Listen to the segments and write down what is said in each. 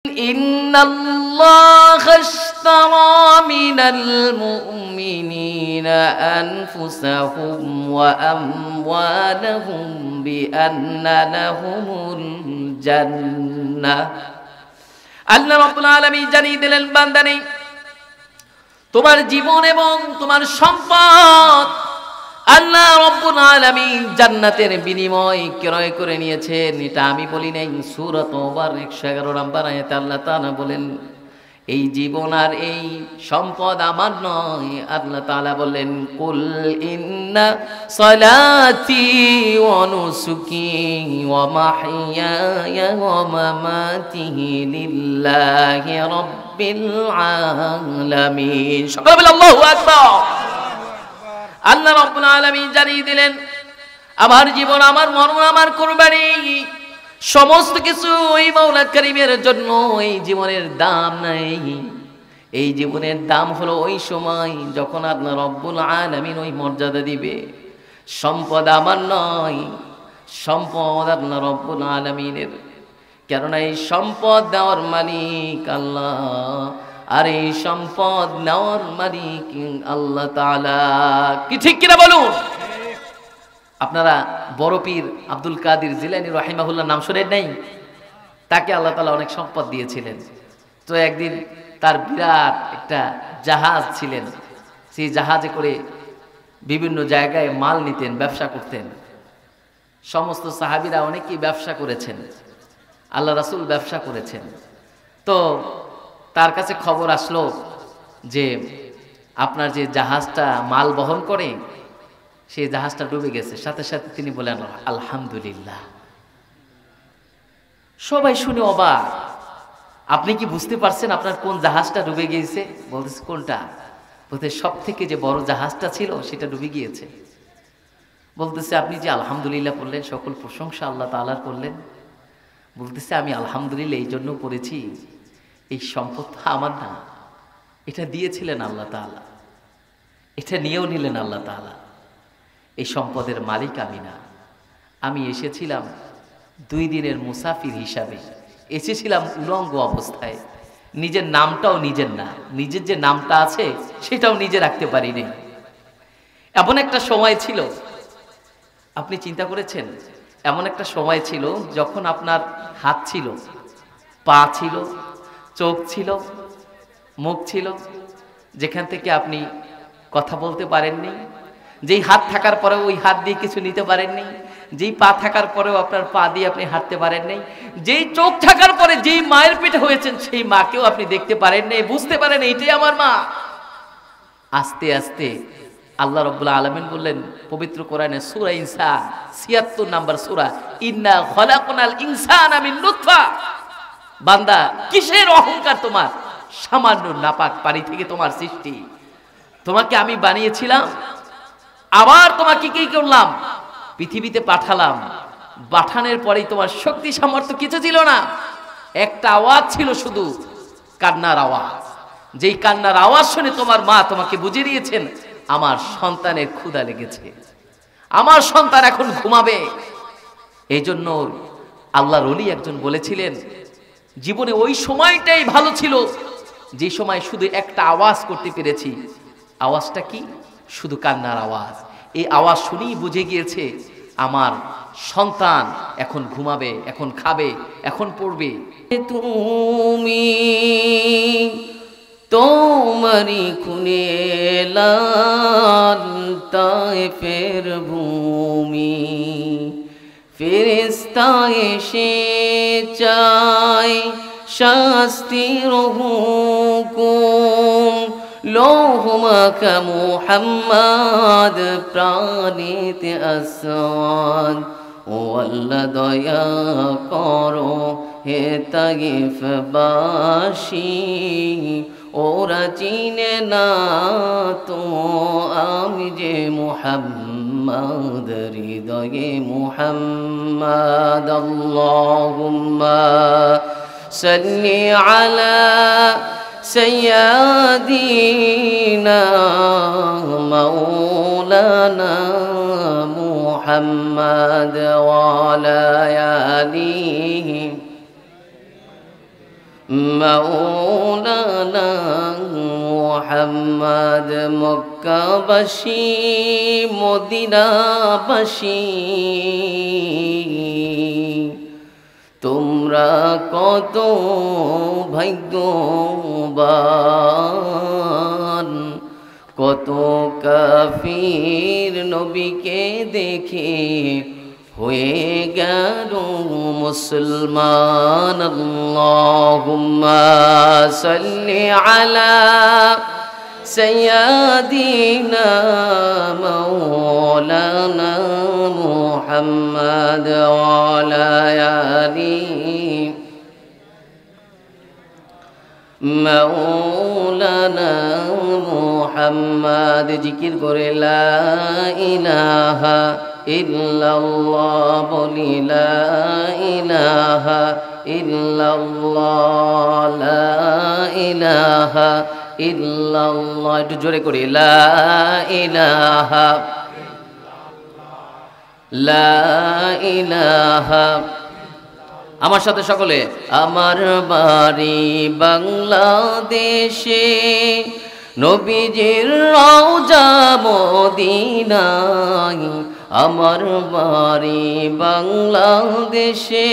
إن الله اشترى من المؤمنين أنفسهم وأموالهم بأن لهم الجنة আল্লাহ রাব্বুল আলামিন জানিয়ে দিলেন বান্দারে তোমার জীবন এবং তোমার সম্পদ আল্লাহ রাব্বুল আলামিন জান্নাতের বিনিময় ক্রয় করে নিয়েছেন। এটা আমি বলি নাই, সূরা তাওবার 111 নম্বর আয়াতে আল্লাহ তাআলা বলেন এই জীবন আর এই সম্পদ আমার নয়। আল্লাহ তাআলা বললেন কুল ইন্না সালাতি ওয়া নুসুকি ওয়া মাহইয়ায়া ওয়া মামাতি লিল্লাহি রাব্বিল আলামিন। সকলে বলে আল্লাহু আকবার। আল্লাহ রাব্বুল আলামিন জানিয়ে দিলেন আমার জীবন, আমার মরণ, আমার কুরবানি সমস্ত কিছু ওই মাওলা কারীমের জন্য। এই জীবনের দাম নাই। এই জীবনের দাম হলো ওই সময় যখন আল্লাহ রাব্বুল আলামিন ওই মর্যাদা দিবে। সম্পদ আমার নয়, সম্পদ আল্লাহ রাব্বুল আলামিনের। কেননা এই সম্পদ দেওয়ার মালিক আল্লাহ, আর এই সম্পদ নেওয়ার মালিক আল্লাহ তাআলা। কি ঠিক কিনা বলুন? আপনারা বড় পীর আব্দুল কাদের জিলানী রাহিমাহুল্লাহ নাম শুনেন নাই? তাকে আল্লাহ তাআলা অনেক সম্পদ দিয়েছিলেন। তো একদিন তার বিরাট একটা জাহাজ ছিলেন, সেই জাহাজে করে বিভিন্ন জায়গায় মাল নিতেন, ব্যবসা করতেন। সমস্ত সাহাবীরা অনেকেই ব্যবসা করেছেন, আল্লাহ রাসূল ব্যবসা করেছেন। তো তার কাছে খবর আসলো যে আপনার যে জাহাজটা মাল বহন করে সেই জাহাজটা ডুবে গেছে। সাথে সাথে তিনি বলেন আলহামদুলিল্লাহ। সবাই শুনে অবাক। আপনি কি বুঝতে পারছেন আপনার কোন জাহাজটা ডুবে গিয়েছে? বলতেছে কোনটা? বলতে সব থেকে যে বড় জাহাজটা ছিল সেটা ডুবে গিয়েছে। বলতেছে আপনি যে আলহামদুলিল্লাহ বললেন, সকল প্রশংসা আল্লাহ তাআলার করলেন। বলতেছে আমি আলহামদুলিল্লাহ এই জন্য করেছি, এই সম্পদটা আমার না, এটা দিয়েছিলেন আল্লাহ তাআলা, এটা নিয়েও নিলেন আল্লাহ তাআলা। এই সম্পদের মালিক আমি না। আমি এসেছিলাম 2 দিনের মুসাফির হিসাবে, এসেছিলাম উলঙ্গ অবস্থায়। নিজের নামটাও নিজের না, নিজের যে নামটা আছে সেটাও নিজে রাখতে পারিনি। এমন একটা সময় ছিল, আপনি চিন্তা করেছেন? এমন একটা সময় ছিল যখন আপনার হাত ছিল, পা ছিল, চোখ ছিল, মুখ ছিল, যেখান থেকে আপনি কথা বলতে পারেননি। যেই হাত থাকার পরেও ওই হাত দিয়ে কিছু নিতে পারেননি। যেই পা থাকার পরেও আপনার পা দিয়ে আপনি হাঁটতে পারেননি। যেই চোখ থাকার পরে যেই মায়ের পেটে হয়েছেন সেই মাকেও আপনি দেখতে পারেননি, বুঝতে পারেন এইটাই আমার মা। আস্তে আস্তে আল্লাহ রাব্বুল আলামিন বললেন পবিত্র কোরআনে সূরা ইনসান ৭৬ নম্বর সূরা, ইন্না খলাকনাল ইনসানা মিন নুতফা। বান্দা কিসের অহংকার তোমার? সামান্য নাপাক পানি থেকে তোমার সৃষ্টি। তোমাকে আমি বানিয়েছিলাম, আবার তোমাকে কি করলাম? পৃথিবীতে পাঠালাম। পাঠানোর পরেই তোমার শক্তি সামর্থ্য কিছু ছিল না, একটা আওয়াজ ছিল, শুধু কান্নার আওয়াজ। যেই কান্নার আওয়াজ শুনে তোমার মা তোমাকে বুঝিয়ে দিয়েছেন আমার সন্তানের ক্ষুধা লেগেছে, আমার সন্তান এখন ঘুমাবে। এই জন্য আল্লাহর ওলি একজন বলেছিলেন জীবনে ওই সময়টাই ভালো ছিল যে সময় শুধু একটা আওয়াজ করতে পেরেছি। আওয়াজটা কি? শুধু কান্নার আওয়াজ। এই আওয়াজ শুনেই বুঝে গিয়েছে আমার সন্তান এখন ঘুমাবে, এখন খাবে, এখন পড়বে। তুমি তোমারি খুনে লাল তায়েফের ভূমি, ফেরেশতা এসে চায় শাস্তির হুকুম। লৌহ মাখা মুহাম্মদ প্রাণীতে আসাদ, ও আল্লাহ দয়া করো হে তায়েফবাসী। ওরা চিনে না তো আমি যে মুহাম্মদ, হৃদয়ে মুহাম্মদ। আল্লাহুম্মা সাল্লি আলা সাইয়্যিদিনা মাওলানা মুহাম্মদ ওয়া আলা আলিহি মাওলানা মুহাম্মদ মক্কাবাসী মদিনাবাসী তোমরা কত ভাগ্যবান, কত কাফির নবীকে দেখে হয়ে গেল মুসলমান। আল্লাহুম্মা সাল্লি আলা সাইয়্যিদিনা মাওলানা মুহাম্মদ ওয়া আলা আলিহি মাওলানা মুহাম্মদ। জিকির করে লা ইলাহা ইল্লাল্লাহ, বলি লা ইলাহা ইল্লাল্লাহ, লা ইলাহা ইল্লাল্লাহ। একটু জোরে করি লা ইলাহা লা ইলাহা। আমার সাথে সকলে, আমার বাড়ি বাংলাদেশে নবীজির রওজা মদিনায়, আমার বাড়ি বাংলাদেশে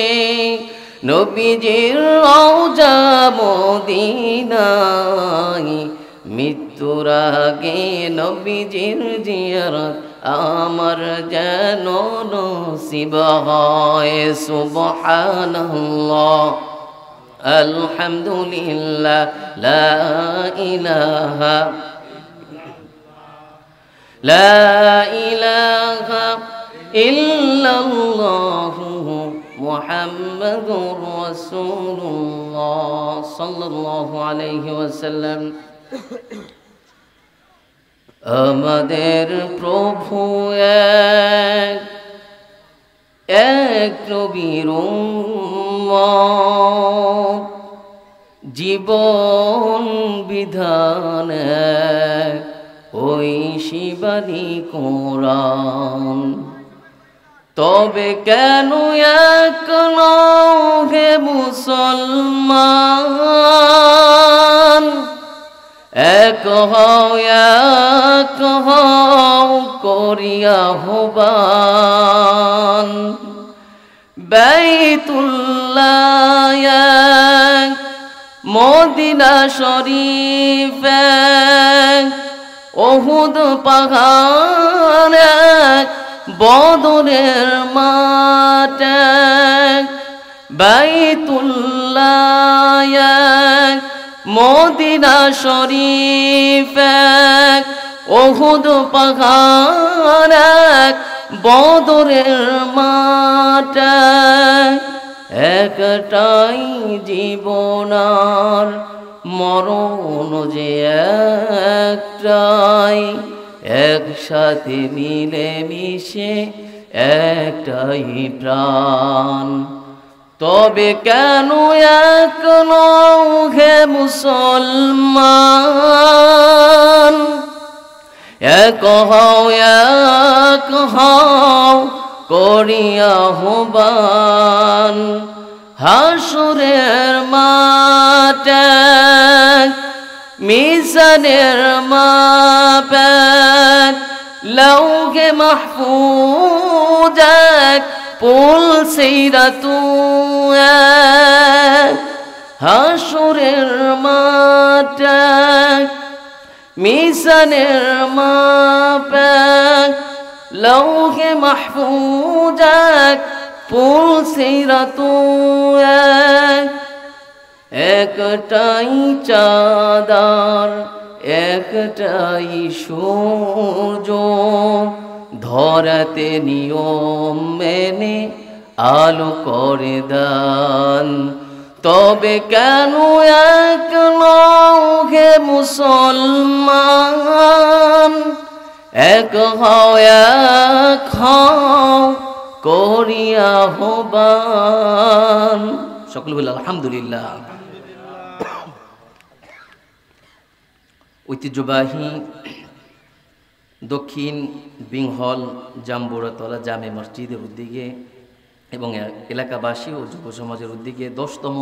নবীজির রওজা মদিনায়, মৃত্যুর আগে নবীজির জিয়ারত আমার যেন নসিব হয়। সুবহানাল্লাহ আলহামদুলিল্লাহ লা ইলাহা ইল্লাল্লাহু মুহাম্মাদুর রাসূলুল্লাহ সাল্লাল্লাহু আলাইহি ওয়াসাল্লাম। আমাদের প্রভু এক নবীর উম্মত, জীবন বিধান ওই শিবানী কোরআন। তবে কেন এক হে মুসলমান, এক হও করিয়া আহ্বান। বাইতুল্লাহ মদিনা শরীফ উহুদ পাহাড় বদরের মাঠ। বাইতুল্লাহ মদিনা শরীফ উহুদ পাহাড় বদরের মাঠ। একটাই জীবনার মরণ যে একটাই, একসাথে মিলে মিশে একটাই প্রাণ। তবে কেন এক হে মুসলমান, এক হও করিয়া আহ্বান। হাসরের মাঠে মিজানের মাপে লৌহে মাহফুজ পুল সিরাতু। হাসরের মাঠে মিজানের মাপে লৌহে মাহফুজ পুল সিরাতু। একটাই চাঁদার একটাই সূর্য, ধরাতে নিয়ম মেনে আলো করে দান। তবে কেন এক হে মুসলমান, এক হও করিয়া আহ্বান। সকল বলে আলহামদুলিল্লাহ। ঐতিহ্যবাহী দক্ষিণ বিংহল জাম্বুরাতলা জামে মসজিদের উদ্যোগে এবং এলাকাবাসী ও যুব সমাজের উদ্যোগে 10তম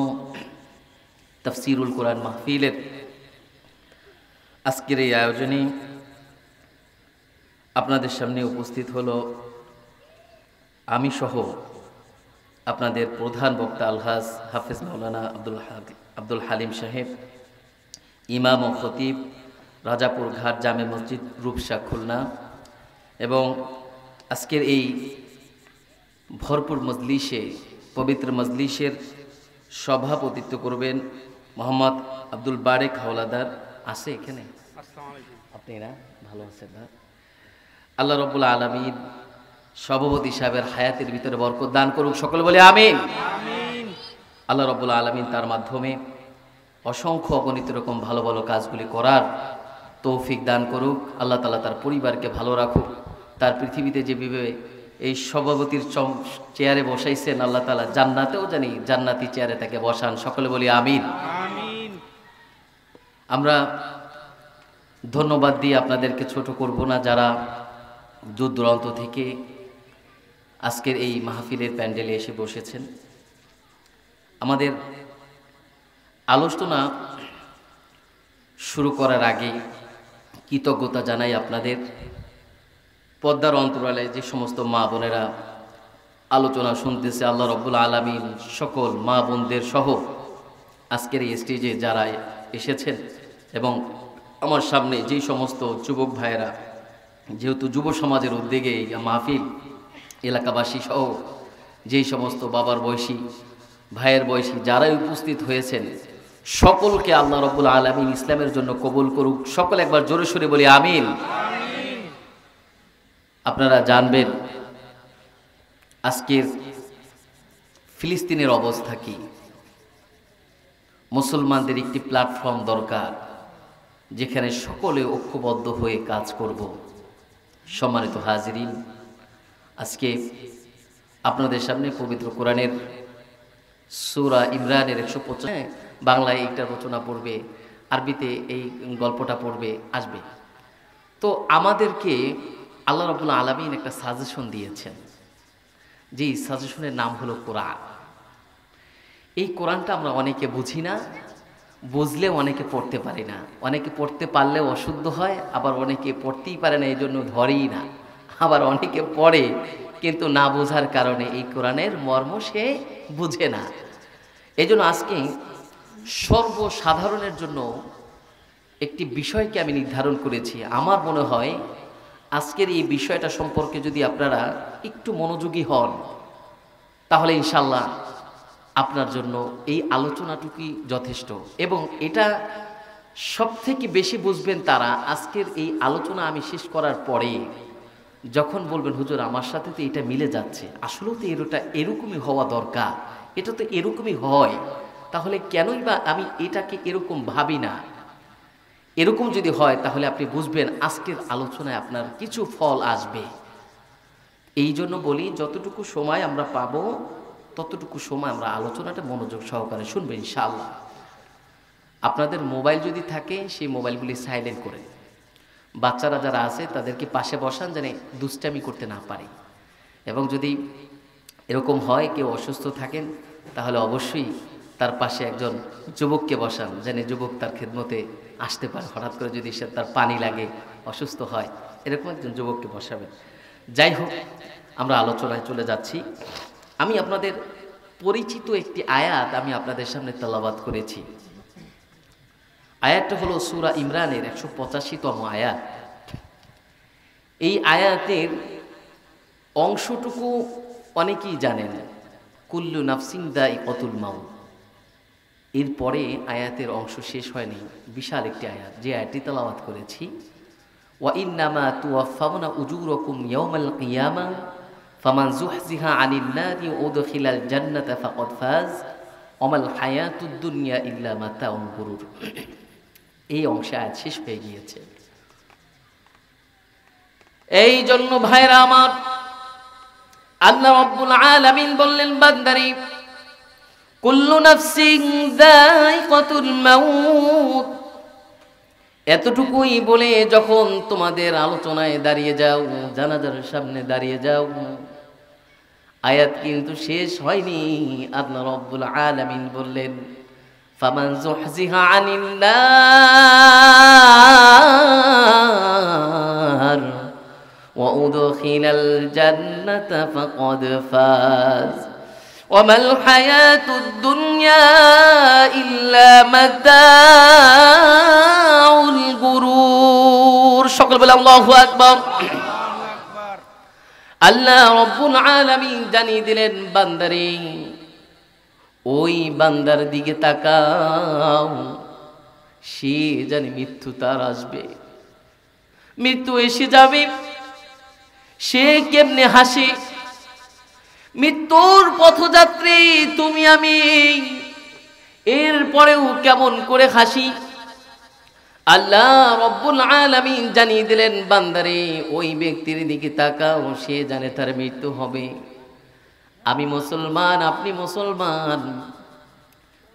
তাফসিরুল কোরআন মাহফিলের আজকের এই আয়োজনে আপনাদের সামনে উপস্থিত হলো আমি সহ আপনাদের প্রধান বক্তা আলহাজ হাফেজ মাওলানা আব্দুল হালিম সাহেব, ইমাম ও খতিব, রাজাপুর ঘাট জামে মসজিদ, রূপসা, খুলনা। এবং আজকের এই ভরপুর মজলিসে, পবিত্র মজলিসের সভাপতিত্ব করবেন মোহাম্মদ আব্দুল বারেক হাওলাদার। আছে এখানে? আপনি না ভালো আছেন না? আল্লাহ রাব্বুল আলামিন সভাপতি সাহেবের হায়াতের ভিতরে বরকত দান করুক, সকলে বলে আমিন। আল্লাহ রাব্বুল আলামিন তার মাধ্যমে অসংখ্য অগণিত রকম ভালো ভালো কাজগুলি করার তৌফিক দান করুক। আল্লাহ তাআলা তার পরিবারকে ভালো রাখুক। তার পৃথিবীতে যেভাবে এই সভাপতির চেয়ারে বসাইছেন, আল্লাহ তাআলা জান্নাতেও জানি জান্নাতি চেয়ারে তাকে বসান, সকলে বলি আমিন। আমরা ধন্যবাদ দিয়ে আপনাদেরকে ছোট করব না, যারা দূর দূরান্ত থেকে আজকের এই মাহফিলের প্যান্ডেলে এসে বসেছেন। আমাদের আলোচনা শুরু করার আগে কৃতজ্ঞতা জানাই আপনাদের। পর্দার অন্তরালে যে সমস্ত মা বোনেরা আলোচনা শুনতেছে, আল্লাহ রাব্বুল আলামিন সকল মা বোনদের সহ আজকের এই স্টেজে যারা এসেছেন, এবং আমার সামনে যেই সমস্ত যুবক ভাইয়েরা, যেহেতু যুব সমাজের উদ্যোগে এই মাহফিল, এলাকাবাসী সহ যেই সমস্ত বাবার বয়সী, ভাইয়ের বয়সী যারাই উপস্থিত হয়েছেন, সকলকে আল্লাহ রাব্বুল আলামিন ইসলামের জন্য কবুল করুক। সকলে একবার জোরে সোরে বলি আমিন। আপনারা জানবেন আজকের ফিলিস্তিনের অবস্থা কি। মুসলমানদের একটি প্ল্যাটফর্ম দরকার, যেখানে সকলে ঐক্যবদ্ধ হয়ে কাজ করব। সম্মানিত হাজিরিন, আজকে আপনাদের সামনে পবিত্র কোরআনের সূরা ইমরানের 150 বাংলায় এইটা রচনা পড়বে, আরবিতে এই গল্পটা পড়বে, আসবে। তো আমাদেরকে আল্লাহ রাব্বুল আলামিন একটা সাজেশন দিয়েছেন, যে সাজেশনের নাম হলো কোরআন। এই কোরআনটা আমরা অনেকে বুঝি না, বুঝলে অনেকে পড়তে পারি না, অনেকে পড়তে পারলেও অশুদ্ধ হয়, আবার অনেকে পড়তেই পারে না, এই জন্য ধরেই না। আবার অনেকে পড়ে কিন্তু না বোঝার কারণে এই কোরআনের মর্ম সে বুঝে না। এই জন্য আজকে সর্বসাধারণের জন্য একটি বিষয়কে আমি নির্ধারণ করেছি। আমার মনে হয় আজকের এই বিষয়টা সম্পর্কে যদি আপনারা একটু মনোযোগী হন, তাহলে ইনশাল্লাহ আপনার জন্য এই আলোচনাটুকুই যথেষ্ট। এবং এটা সবথেকে বেশি বুঝবেন তারা আজকের এই আলোচনা আমি শেষ করার পরে, যখন বলবেন হুজুর আমার সাথে তো এটা মিলে যাচ্ছে, আসলেও তো এটা এরকমই হওয়া দরকার, এটা তো এরকমই হয়, তাহলে কেনই বা আমি এটাকে এরকম ভাবি না। এরকম যদি হয় তাহলে আপনি বুঝবেন আজকের আলোচনায় আপনার কিছু ফল আসবে। এই জন্য বলি, যতটুকু সময় আমরা পাবো ততটুকু সময় আমরা আলোচনাটা মনোযোগ সহকারে শুনবেন ইনশাআল্লাহ। আপনাদের মোবাইল যদি থাকে সেই মোবাইলগুলি সাইলেন্ট করে, বাচ্চারা যারা আছে তাদেরকে পাশে বসান যেন দুষ্টামি করতে না পারে। এবং যদি এরকম হয় কেউ অসুস্থ থাকেন, তাহলে অবশ্যই তার পাশে একজন যুবককে বসান, যেন যুবক তার খেদমতে আসতে পারে। হঠাৎ করে যদি সে তার পানি লাগে, অসুস্থ হয়, এরকম একজন যুবককে বসাবেন। যাই হোক, আমরা আলোচনায় চলে যাচ্ছি। আমি আপনাদের পরিচিত একটি আয়াত আমি আপনাদের সামনে তেলাওয়াত করেছি। আয়াতটা হলো সূরা ইমরানের 185তম আয়াত। এই আয়াতের অংশটুকু অনেকেই জানেন, কুল্লু নাফসিন যায়িকাতুল মাউত। এরপরে আয়াতের অংশ শেষ হয়নি, বিশাল একটি আয়াত, যে আয়াতটি তেলাওয়াত করেছি, ওয়া ইন্নামা তুওয়াফাউনা উজুরাকুম ইয়াওমাল কিয়ামাহ ফামান যুহজিহা আনিন নারি ওয়া উদখিলাল জান্নাতা ফাকাদ ফাজ ওয়ামাল হায়াতুদ দুনিয়া ইল্লা মাতাউল গুরুর। এই অংশে আয়াত শেষ হয়ে গিয়েছে। এই জন্য ভাইরা আমার, আল্লাহ রাব্বুল আলামিন বললেন, বান্দারে কুল্লু নাফসিন যায়িকাতুল মাউত। এতটুকুই বলে যখন তোমাদের আলোচনায় দাঁড়িয়ে যাও, জানাজার সামনে দাঁড়িয়ে যাও, আয়াত কিন্তু শেষ হয়নি। আল্লাহ রাব্বুল আলামিন বললেন, ফামান যুহজিহা আনিন নার ওয়া উদখিলাল জান্নাতা ফাকাদ ফাজ ওয়া মাল হায়াতুদ দুনিয়া ইল্লা মাতাউল গুরুর। সকল বলে আল্লাহু আকবার। আল্লাহ রব্বুল আলামিন জানিয়ে দিলেন, বান্দারে ওই বান্দার দিকে তাকাও, সে জানে মৃত্যু তার আসবে, মৃত্যু এসে যাবে, সে কেমনে হাসে। মৃত্যুর পথযাত্রী তুমি আমি, এরপরেও কেমন করে হাসি। আল্লাহ রব্বুল আলামিন জানিয়ে দিলেন, বান্দারে ওই ব্যক্তির দিকে তাকাও, সে জানে তার মৃত্যু হবে। আমি মুসলমান, আপনি মুসলমান।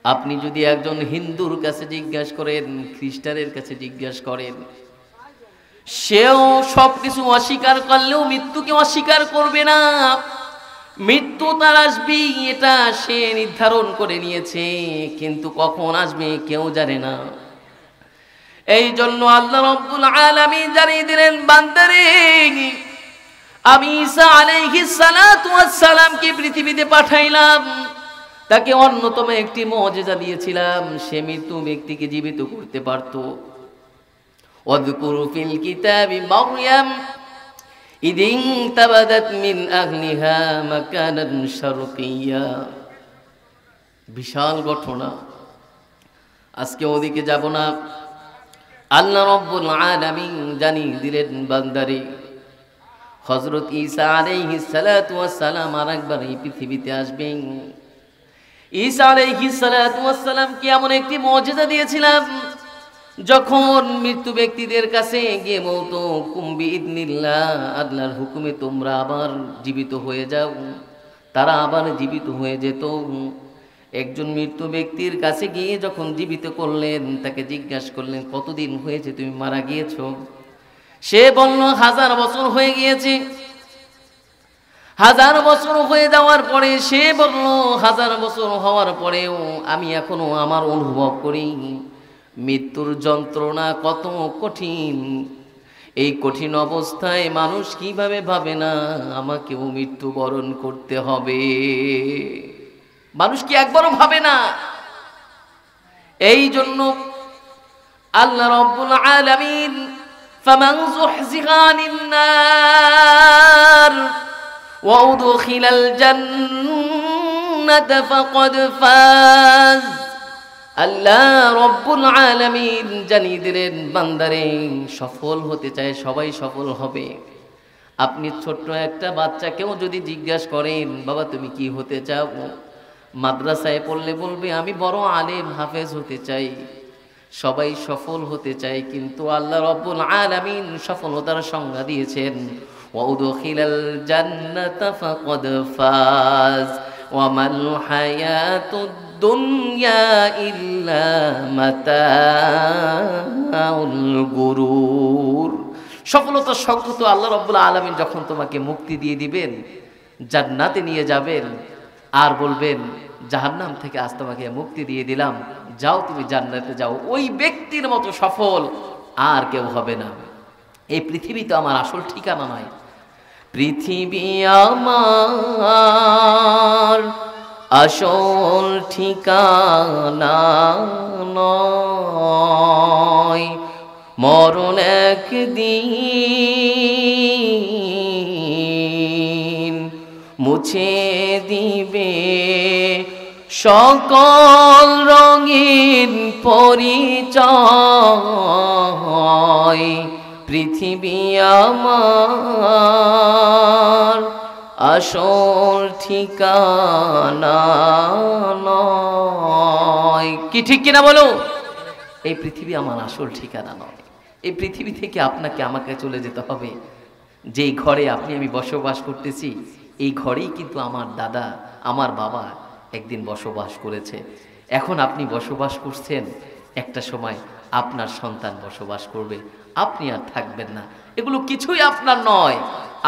আপনি যদি একজন হিন্দুর কাছে জিজ্ঞাসা করেন, খ্রিস্টানের কাছে জিজ্ঞাসা করেন, সেও সবকিছু অস্বীকার করলেও মৃত্যুকে অস্বীকার করবে না। মৃত্যু তার আসবে, এটা সে নির্ধারণ করে নিয়েছে, কিন্তু কখন আসবে কেউ জানে না। এই জন্য আল্লাহ রাব্বুল আলামিন জানিয়ে দিলেন, বান্দারে আমি ঈসা আলাইহিস সালাতু ওয়াস সালামকে পৃথিবীতে পাঠাইলাম, তাকে অন্যতম একটি মুজিজা দিয়েছিলাম, সে মৃত্যু ব্যক্তিকে জীবিত করতে পারত। ওয়াযকুরু ফিল কিতাবি মারইয়াম ইদিন তাবাদাত মিন আহলিহা মাকানান শারকিয়্যা। বিশাল ঘটনা, আজকে ওদিকে যাব না। আল্লাহ রাব্বুল আলামিন জানিয়ে দিলেন, বান্দারে হযরত ঈসা আলাইহিস সালাতু ওয়াস সালাম আরেকবার এই পৃথিবীতে আসবেন। ঈসা আলাইহিস সালাতু ওয়াস সালামকে এমন একটি মুজিজা দিয়েছিলাম, যখন মৃত্যু ব্যক্তিদের কাছে গিয়ে বলতো, কুম্বি ইদনিল্লাহ, আল্লাহর হুকুমে তোমরা আবার জীবিত হয়ে যাও, তারা আবার জীবিত হয়ে যেত। একজন মৃত্যু ব্যক্তির কাছে গিয়ে যখন জীবিত করলেন, তাকে জিজ্ঞাসা করলেন, কতদিন হয়েছে তুমি মারা গিয়েছো? সে বলল, 1000 বছর হয়ে গিয়েছে। 1000 বছর হয়ে যাওয়ার পরে সে বলল, 1000 বছর হওয়ার পরেও আমি এখনো আমার অনুভব করি মৃত্যুর যন্ত্রণা কত কঠিন। এই কঠিন অবস্থায় মানুষ কিভাবে ভাবে না আমাকেও মৃত্যুবরণ করতে হবে? মানুষ কি একবারও ভাবে না? এই জন্য আল্লাহ রাব্বুল আলামিন ফামান যুহজিহা আনিন নার ওয়া উদখিলাল জান্নাতা ফাকাদ ফাজ। আল্লাহ রাব্বুল আলামিন জানিয়ে দিলেন, বান্দারে সফল হতে চায় সবাই সফল হবে। আপনি ছোট্ট একটা বাচ্চাকেও যদি জিজ্ঞাসা করেন, বাবা তুমি কি হতে চাও? মাদ্রাসায় পড়লে বলবে আমি বড় আলেম হাফেজ হতে চাই। সবাই সফল হতে চায়, কিন্তু আল্লাহ রাব্বুল আলামিন সফলতার সংজ্ঞা দিয়েছেন, ওয়া উদখিলাল জান্নাতা ফাকাদ ফাজ ওয়া মাল হায়াতুদ দুনিয়া ইল্লা মাতাউল গুরুর। সফলতার সংজ্ঞা তো আল্লাহ রাব্বুল আলামিন যখন তোমাকে মুক্তি দিয়ে দিবেন, জান্নাতে নিয়ে যাবেন, আর বলবেন জাহান্নাম থেকে আজ তোমাকে মুক্তি দিয়ে দিলাম, যাও তুমি জান্নাতে যাও, ওই ব্যক্তির মতো সফল আর কেউ হবে না। এই পৃথিবী তো আমার আসল ঠিকানা নয়। পৃথিবী আমার আসল ঠিকানা নয়, মরণ একদিন মুছে দিবে সকল রঙিন পরিচয়। পৃথিবী আমার আসল ঠিকানা নয়। কি ঠিক কিনা বলো? এই পৃথিবী আমার আসল ঠিকানা নয়। এই পৃথিবী থেকে আপনাকে আমাকে চলে যেতে হবে। যেই ঘরে আপনি আমি বসবাস করতেছি, এই ঘরেই কিন্তু আমার দাদা আমার বাবা একদিন বসবাস করেছে। এখন আপনি বসবাস করছেন, একটা সময় আপনার সন্তান বসবাস করবে, আপনি আর থাকবেন না। এগুলো কিছুই আপনার নয়।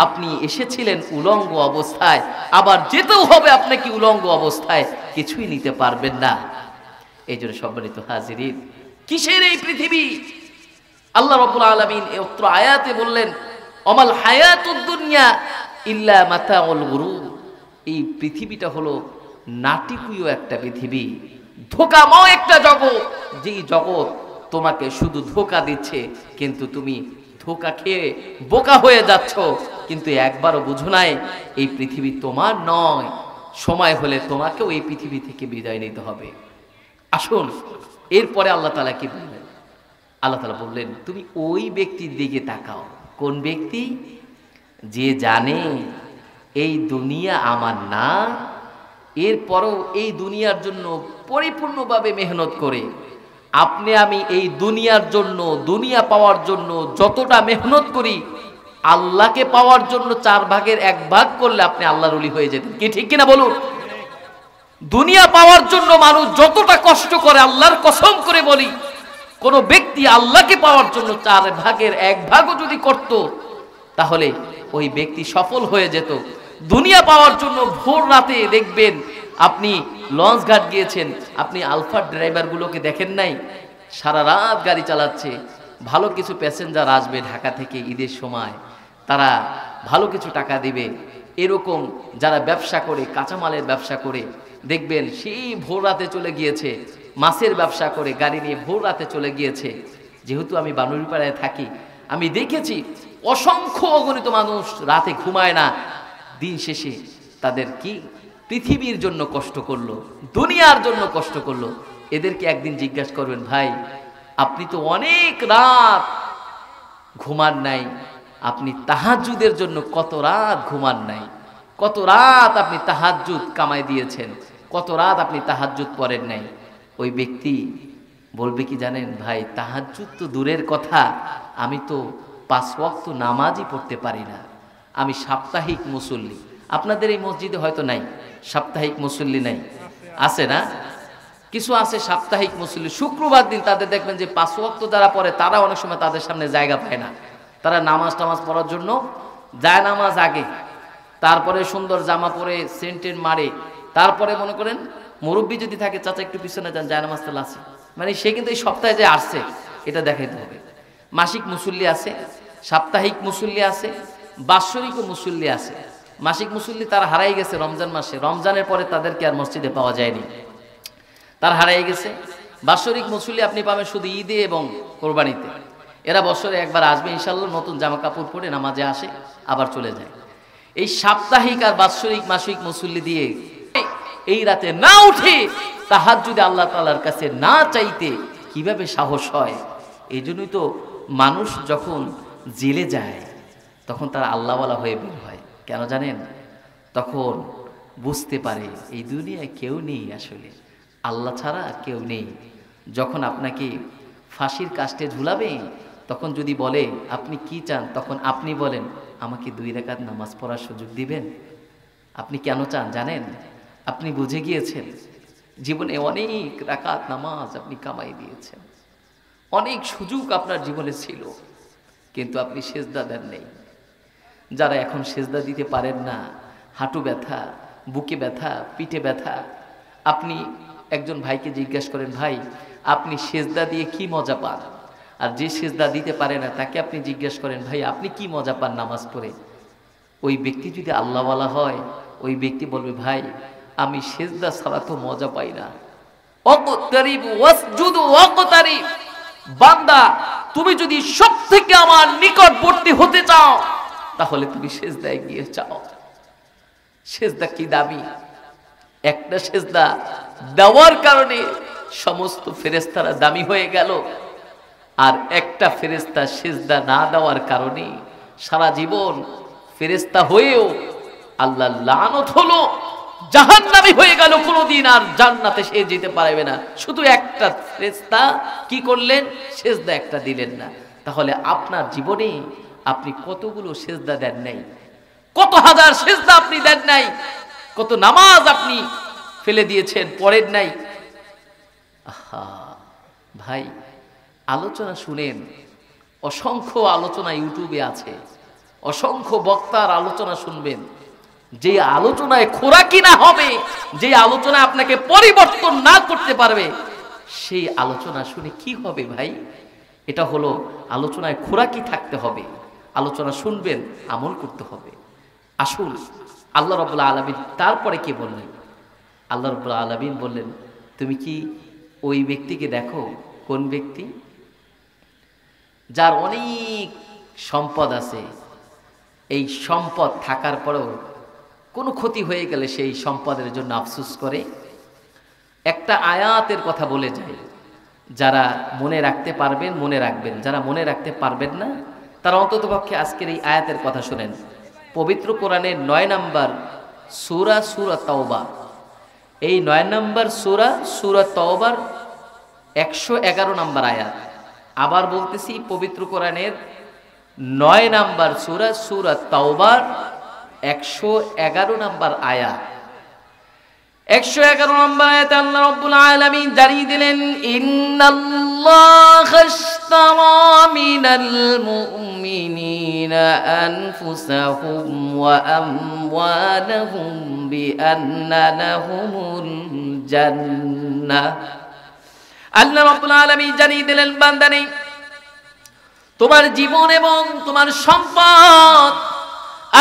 আপনি এসেছিলেন উলঙ্গ অবস্থায়, আবার যেতেও হবে আপনাকে উলঙ্গ অবস্থায়, কিছুই নিতে পারবেন না। এই জন্য সম্মানিত হাজিরিন, কিসের এই পৃথিবী? আল্লাহ রাব্বুল আলামিন এই উক্ত আয়াতে বললেন, অমাল হায়াতুদ দুনিয়া ইল্লা মাতাউল গুরুর। এই পৃথিবীটা হলো নাটকীয় একটা পৃথিবী, ধোঁকাময় একটা জগৎ, যেই জগৎ তোমাকে শুধু ধোঁকা দিচ্ছে, কিন্তু তুমি ধোঁকা খেয়ে বোকা হয়ে যাচ্ছ, কিন্তু একবারও বুঝো নাই এই পৃথিবী তোমার নয়। সময় হলে তোমাকেও এই পৃথিবী থেকে বিদায় নিতে হবে। আসুন, এরপরে আল্লাহ তাআলা কি বললেন? আল্লাহ তাআলা বললেন, তুমি ওই ব্যক্তির দিকে তাকাও। কোন ব্যক্তি? যে জানে এই দুনিয়া আমার না, এরপরও এই দুনিয়ার জন্য পরিপূর্ণভাবে মেহনত করে। আপনি আমি এই দুনিয়ার জন্য, দুনিয়া পাওয়ার জন্য যতটা মেহনত করি, আল্লাহকে পাওয়ার জন্য 4 ভাগের 1 ভাগ করলে আপনি আল্লাহর ওলি হয়ে যেতেন। কি ঠিক কিনা বলুন? দুনিয়া পাওয়ার জন্য মানুষ যতটা কষ্ট করে, আল্লাহর কসম করে বলি, কোন ব্যক্তি আল্লাহকে পাওয়ার জন্য 4 ভাগের 1 ভাগও যদি করত, তাহলে ওই ব্যক্তি সফল হয়ে যেত। দুনিয়া পাওয়ার জন্য ভোর রাতে দেখবেন, আপনি লঞ্চ ঘাট গিয়েছেন, আপনি আলফার ড্রাইভারগুলোকে দেখেন নাই? সারা রাত গাড়ি চালাচ্ছে। ভালো কিছু প্যাসেঞ্জার আসবে ঢাকা থেকে ঈদের সময়, তারা ভালো কিছু টাকা দিবে। এরকম যারা ব্যবসা করে, কাঁচামালের ব্যবসা করে, দেখবেন সেই ভোর রাতে চলে গিয়েছে, মাছের ব্যবসা করে গাড়ি নিয়ে ভোর রাতে চলে গিয়েছে। যেহেতু আমি বানুরীপাড়ায় থাকি, আমি দেখেছি অসংখ্য অগণিত মানুষ রাতে ঘুমায় না। দিন শেষে তাদের কি পৃথিবীর জন্য কষ্ট করলো, দুনিয়ার জন্য কষ্ট করলো। এদেরকে একদিন জিজ্ঞাসা করবেন, ভাই আপনি তো অনেক রাত ঘুমান নাই, আপনি তাহাজ্জুদের জন্য কত রাত ঘুমান নাই, কত রাত আপনি তাহাজ্জুদ কামাই দিয়েছেন, কত রাত আপনি তাহাজ্জুদ পড়েন নাই। ওই ব্যক্তি বলবে কি জানেন? ভাই তাহাজ্জুদ তো দূরের কথা, আমি তো 5 ওয়াক্ত নামাজই পড়তে পারি না, আমি সাপ্তাহিক মুসল্লি। আপনাদের এই মসজিদে হয়তো নাই, সাপ্তাহিক মুসল্লি নাই, আছে না? কিছু আছে সাপ্তাহিক মুসল্লি, শুক্রবার দিন তাদের দেখবেন যে 5 ওয়াক্ত যারা পড়ে, তারা অনেক সময় তাদের সামনে জায়গা পায় না। তারা নামাজ টামাজ পড়ার জন্য যায় নামাজ আগে, তারপরে সুন্দর জামা পরে সেন্টেন মারে, তারপরে মনে করেন মুরব্বী যদি থাকে, চাচা একটু পিছনে যান, যায় নামাজ তাহলে আছে, মানে সে কিন্তু এই সপ্তাহে যে আসছে এটা দেখাইতে হবে। মাসিক মুসল্লি আছে, সাপ্তাহিক মুসল্লি আছে, বাৎসরিক মুসল্লি আছে। মাসিক মুসল্লি তারা হারাই গেছে রমজান মাসে, রমজানের পরে তাদেরকে আর মসজিদে পাওয়া যায়নি, তার হারাই গেছে। বাৎসরিক মুসল্লি আপনি পাবেন শুধু ঈদে এবং কোরবানিতে। এরা বছরে একবার আসবে ইনশাল্লাহ, নতুন জামা কাপড় পরে নামাজে আসে, আবার চলে যায়। এই সাপ্তাহিক আর বাৎসরিক মাসিক মুসল্লি দিয়ে এই রাতে না উঠে তাহাজ্জুদে আল্লাহ তাআলার কাছে না চাইতে কিভাবে সাহস হয়? এই জন্যই তো মানুষ যখন জেলে যায় তখন তারা আল্লাহওয়ালা হয়ে বের হয়। কেন জানেন? তখন বুঝতে পারে এই দুনিয়ায় কেউ নেই, আসলে আল্লাহ ছাড়া কেউ নেই। যখন আপনাকে ফাঁসির কাস্টে ঝুলাবে, তখন যদি বলে আপনি কি চান, তখন আপনি বলেন আমাকে 2 রাকাত নামাজ পড়ার সুযোগ দিবেন। আপনি কেন চান জানেন? আপনি বুঝে গিয়েছেন জীবনে অনেক রাকাত নামাজ আপনি কামাই দিয়েছেন, অনেক সুযোগ আপনার জীবনে ছিল, কিন্তু আপনি সেজদা দেন নেই। যারা এখন সেজদা দিতে পারেন না, হাঁটু ব্যথা, বুকে ব্যথা, পিঠে ব্যথা, আপনি একজন ভাইকে জিজ্ঞাসা করেন, ভাই আপনি সেজদা দিয়ে কি মজা পান? আর যে সেজদা দিতে পারে না তাকে আপনি জিজ্ঞাসা করেন, ভাই আপনি কি মজা পান নামাজ পড়ে? ওই ব্যক্তি যদি আল্লাহওয়ালা হয়, ওই ব্যক্তি বলবে, ভাই আমি সেজদা ছাড়া তো মজা পাই না। ওয়াকতারিব ওয়াসজুদ ওয়াকতারিব, বান্দা তুমি যদি সব থেকে আমার নিকটবর্তী হতে চাও তাহলে তুমি সেজদায় গিয়ে চাও। সেজদা কি দামি! একটা সেজদা দেওয়ার কারণে সমস্ত ফেরেশতারা দামি হয়ে গেল, আর একটা ফেরেশতা সেজদা না দেওয়ার কারণে সারা জীবন ফেরেশতা হয়েও আল্লাহ লানত হলো, জাহান্নামী হয়ে গেল, কোনোদিন আর জান্নাতে সে যেতে পারবে না। শুধু একটা ফেরেশতা কি করলেন? সেজদা একটা দিলেন না। তাহলে আপনার জীবনে আপনি কতগুলো সেজদা দেন নাই, কত হাজার সেজদা আপনি দেন নাই, কত নামাজ আপনি ফেলে দিয়েছেন, পড়েন নাই। আহা ভাই, আলোচনা শুনেন, অসংখ্য আলোচনা ইউটিউবে আছে, অসংখ্য বক্তার আলোচনা শুনবেন। যে আলোচনায় খোরাকি না হবে, যে আলোচনা আপনাকে পরিবর্তন না করতে পারবে, সেই আলোচনা শুনে কি হবে ভাই? এটা হলো আলোচনায় খোরাকি থাকতে হবে, আলোচনা শুনবেন, আমল করতে হবে। আসুন আল্লাহ রাব্বুল আলামিন তারপরে কি বললেন? আল্লাহ রাব্বুল আলামিন বললেন, তুমি কি ওই ব্যক্তিকে দেখো? কোন ব্যক্তি? যার অনেক সম্পদ আছে, এই সম্পদ থাকার পরেও কোনো ক্ষতি হয়ে গেলে সেই সম্পদের জন্য আফসোস করে। একটা আয়াতের কথা বলে যায়, যারা মনে রাখতে পারবেন মনে রাখবেন, যারা মনে রাখতে পারবেন না তারা অন্ততপক্ষে আজকের এই আয়াতের কথা শুনেন। পবিত্র কোরআনের 9 নম্বর সূরা, সূরা তাওবা। এই 9 নম্বর সূরা, সূরা তাওবার 111 নম্বর আয়াত। আবার বলতেছি, পবিত্র কোরআনের 9 নম্বর সূরা, সূরা তাওবার 111 নম্বর আয়াত। 111 নম্বর আয়াতে আল্লাহ রাব্বুল আলামিন জানিয়ে দিলেন, ইন্নাল্লাহা আশতারা মিনাল মুমিনিনা আনফুসাহুম ওয়া আমওয়ালাহুম বিআন্না লাহুমুল জান্নাহ। আল্লাহ রাব্বুল আলামিন জানিয়ে দিলেন, বান্দানি তোমার জীবন এবং তোমার সম্পদ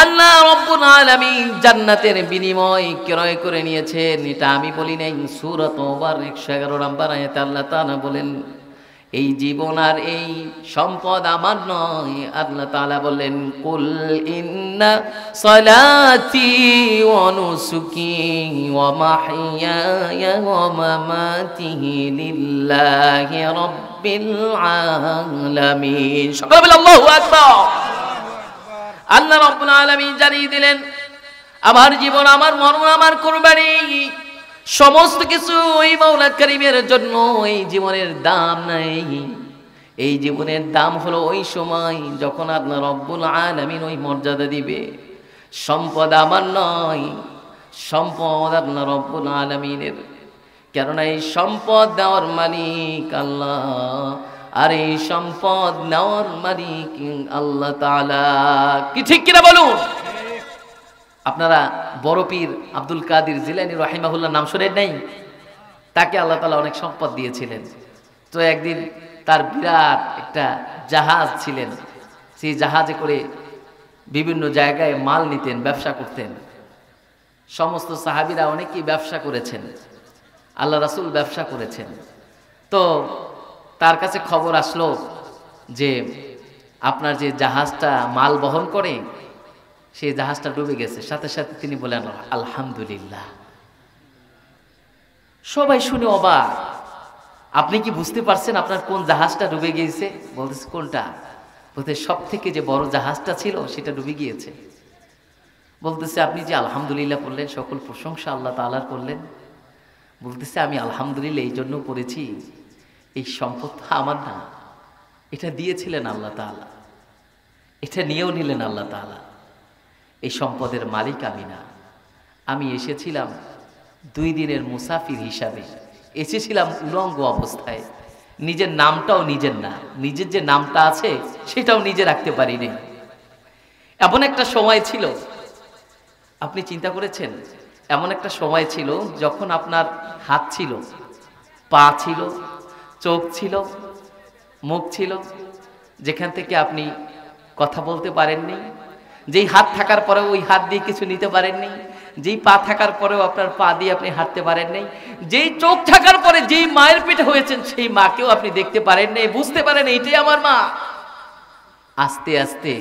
আল্লাহ রাব্বুল আলামিন জান্নাতের বিনিময় ক্রয় করে নিয়েছেন। এটা আমি বলি নাই। সূরা তাওবার 111 নম্বর আয়াতে আল্লাহ তাআলা বলেন, এই জীবন আর এই সম্পদ আমার নয়। আল্লাহ তাআলা বলেন, কুল ইন্না সালাতি ওয়া নুসুকি ওয়া মাহইয়ায়া ওয়া মামাতি লিল্লাহি রাব্বিল আলামিন। সকলে বলে আল্লাহু আকবার। আল্লাহ রাব্বুল আলামিন জানিয়ে দিলেন, আমার জীবন, আমার মরণ, আমার কুরবানি সমস্ত কিছু ওই মাওলা কারীমের জন্য। এই জীবনের দাম নাই। এই জীবনের দাম হলো ওই সময় যখন আল্লাহ রাব্বুল আলামিন ওই মর্যাদা দিবে। সম্পদ আমার নয়, সম্পদ আল্লাহ রাব্বুল আলামিনের। কেননা এই সম্পদ দেওয়ার মালিক আল্লাহ, আর এই সম্পদ নেওয়ার মালিক আল্লাহ তাআলা। কি ঠিক কিনা বলুন? আপনারা বড় পীর আব্দুল কাদের জিলানী রাহিমাহুল্লাহ নাম শুনেন নাই? তাকে আল্লাহ তাআলা অনেক সম্পদ দিয়েছিলেন। তো একদিন তার বিরাট একটা জাহাজ ছিলেন, সেই জাহাজে করে বিভিন্ন জায়গায় মাল নিতেন, ব্যবসা করতেন। সমস্ত সাহাবীরা অনেকেই ব্যবসা করেছেন, আল্লাহ রাসূল ব্যবসা করেছেন। তো তার কাছে খবর আসলো যে আপনার যে জাহাজটা মাল বহন করে সেই জাহাজটা ডুবে গেছে। সাথে সাথে তিনি বলেন আলহামদুলিল্লাহ। সবাই শুনে অবাক। আপনি কি বুঝতে পারছেন আপনার কোন জাহাজটা ডুবে গিয়েছে? বলতেছে কোনটা? বলতে সব থেকে যে বড় জাহাজটা ছিল সেটা ডুবে গিয়েছে। বলতেছে আপনি যে আলহামদুলিল্লাহ বললেন, সকল প্রশংসা আল্লাহ তাআলার করলেন। বলতেছে আমি আলহামদুলিল্লাহ এই জন্য করেছি, এই সম্পদ আমার না, এটা দিয়েছিলেন আল্লাহ তাআলা, এটা নিয়েও নিলেন আল্লাহ তাআলা। এই সম্পদের মালিক আমি না। আমি এসেছিলাম 2 দিনের মুসাফির হিসাবে, এসেছিলাম উলঙ্গ অবস্থায়। নিজের নামটাও নিজের না, নিজের যে নামটা আছে সেটাও নিজে রাখতে পারিনি। এমন একটা সময় ছিল, আপনি চিন্তা করেছেন? এমন একটা সময় ছিল যখন আপনার হাত ছিল, পা ছিল, চোখ ছিল, মুখ ছিল, যেখান থেকে আপনি কথা বলতে পারেননি। যেই হাত থাকার পরেও ওই হাত দিয়ে কিছু নিতে পারেননি। যেই পা থাকার পরেও আপনার পা দিয়ে আপনি হাঁটতে পারেননি। যেই চোখ থাকার পরে যেই মায়ের পেটে হয়েছেন সেই মাকেও আপনি দেখতে পারেননি, বুঝতে পারেন এইটাই আমার মা। আস্তে আস্তে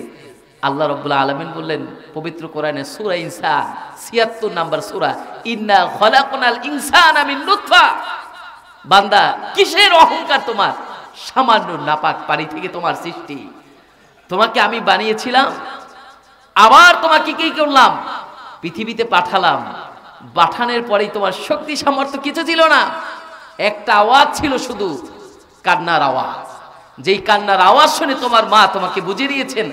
আল্লাহ রাব্বুল আলামিন বললেন পবিত্র কোরআনে সূরা ইনসান ৭৬ নম্বর সূরা, ইন্না খলাকনাল ইনসানা মিন নুতফা। বান্দা, কিসের অহংকার তোমার? সামান্য নাপাক পানি থেকে তোমার সৃষ্টি। তোমাকে আমি বানিয়েছিলাম, আবার তোমাকে কি করলাম? পৃথিবীতে পাঠালাম। পাঠানোর পরেই তোমার শক্তি সামর্থ্য কিছু ছিল না, একটা আওয়াজ ছিল, শুধু কান্নার আওয়াজ। যেই কান্নার আওয়াজ শুনে তোমার মা তোমাকে বুঝিয়ে দিয়েছেন